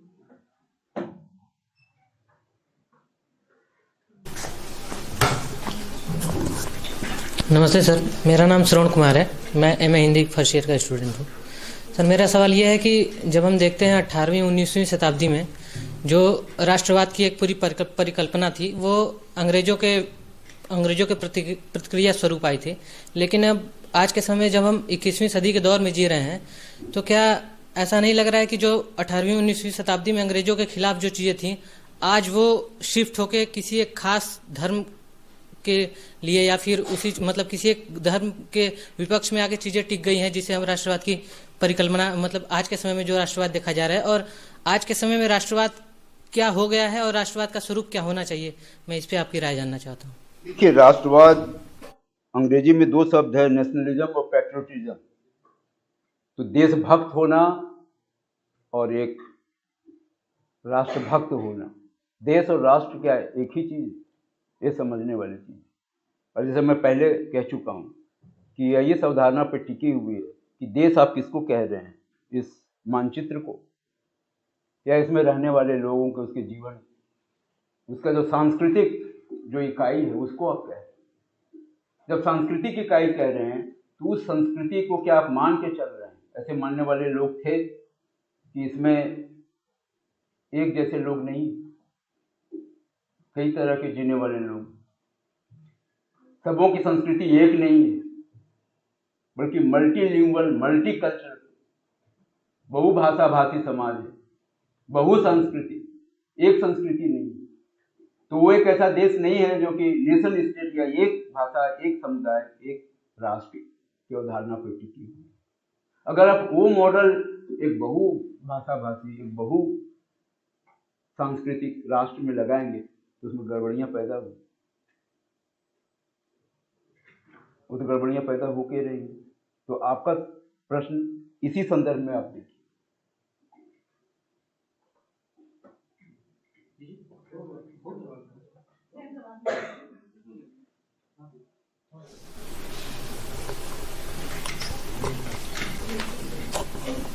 नमस्ते सर, मेरा नाम श्रवण कुमार है। मैं एमए हिंदी फर्स्ट ईयर का स्टूडेंट हूँ। सर, मेरा सवाल यह है कि जब हम देखते हैं 18वीं 19वीं शताब्दी में जो राष्ट्रवाद की एक पूरी परिकल्पना थी, वो अंग्रेजों के प्रतिक्रिया स्वरूप आई थी। लेकिन अब आज के समय जब हम 21वीं सदी के दौर में जी रहे हैं, तो क्या ऐसा नहीं लग रहा है कि जो 18वीं 19वीं शताब्दी में अंग्रेजों के खिलाफ जो चीज़ें थी, आज वो शिफ्ट होके किसी एक खास धर्म के लिए या फिर उसी मतलब किसी एक धर्म के विपक्ष में आके चीजें टिक गई हैं, जिसे हम राष्ट्रवाद की परिकल्पना मतलब आज के समय में जो राष्ट्रवाद देखा जा रहा है, और आज के समय में राष्ट्रवाद क्या हो गया है और राष्ट्रवाद का स्वरूप क्या होना चाहिए, मैं इस पे आपकी राय जानना चाहता हूँ। देखिए, राष्ट्रवाद अंग्रेजी में दो शब्द है, नेशनलिज्म और पैट्रियोटिज्म। तो देशभक्त होना और एक राष्ट्रभक्त होना, देश और राष्ट्र क्या है, एक ही चीज, ये समझने वाली चीज। और जैसे मैं पहले कह चुका हूँ कि ये इस अवधारणा पर टिकी हुई है कि देश आप किसको कह रहे हैं, इस मानचित्र को या इसमें रहने वाले लोगों को, उसके जीवन, उसका जो सांस्कृतिक जो इकाई है उसको आप कह रहे हैं। जब सांस्कृतिक इकाई कह रहे हैं तो उस संस्कृति को क्या आप मान के चल रहे हैं? ऐसे मानने वाले लोग थे कि इसमें एक जैसे लोग नहीं, कई तरह के जीने वाले लोग, सबों की संस्कृति एक नहीं है, बल्कि मल्टीलिंगुअल, मल्टीकल्चरल, बहुभाषा भाषी समाज है, बहुसंस्कृति, एक संस्कृति नहीं है। तो वो एक ऐसा देश नहीं है जो कि नेशन स्टेट या एक भाषा, एक समुदाय, एक राष्ट्र की अवधारणा पर टिकी हुई। अगर आप वो मॉडल एक बहुभाषा भाषी, एक बहु सांस्कृतिक राष्ट्र में लगाएंगे तो उसमें गड़बड़ियां पैदा होंगी, वो तो गड़बड़ियां पैदा होके रहेंगी। तो आपका प्रश्न इसी संदर्भ में आप देखिए।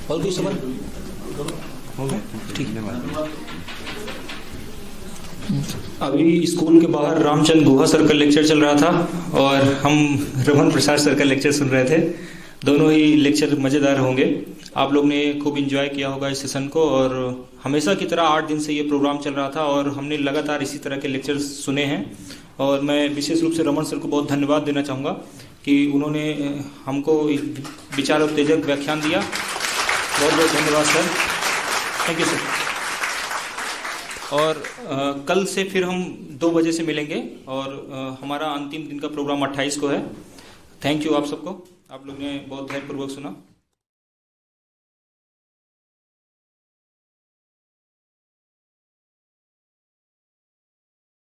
और कोई सवाल? ठीक है। अभी स्कूल के बाहर रामचंद्र गुहा सर का लेक्चर चल रहा था और हम रमन प्रसाद सर का लेक्चर सुन रहे थे। दोनों ही लेक्चर मज़ेदार होंगे। आप लोग ने खूब एंजॉय किया होगा इस सेशन को, और हमेशा की तरह 8 दिन से ये प्रोग्राम चल रहा था और हमने लगातार इसी तरह के लेक्चर्स सुने हैं। और मैं विशेष रूप से रमन सर को बहुत धन्यवाद देना चाहूँगा कि उन्होंने हमको विचार उत्तेजक व्याख्यान दिया। बहुत बहुत धन्यवाद सर, थैंक यू सर। और कल से फिर हम 2 बजे से मिलेंगे और हमारा अंतिम दिन का प्रोग्राम 28 को है। थैंक यू आप सबको। आप लोग ने बहुत धैर्यपूर्वक सुना।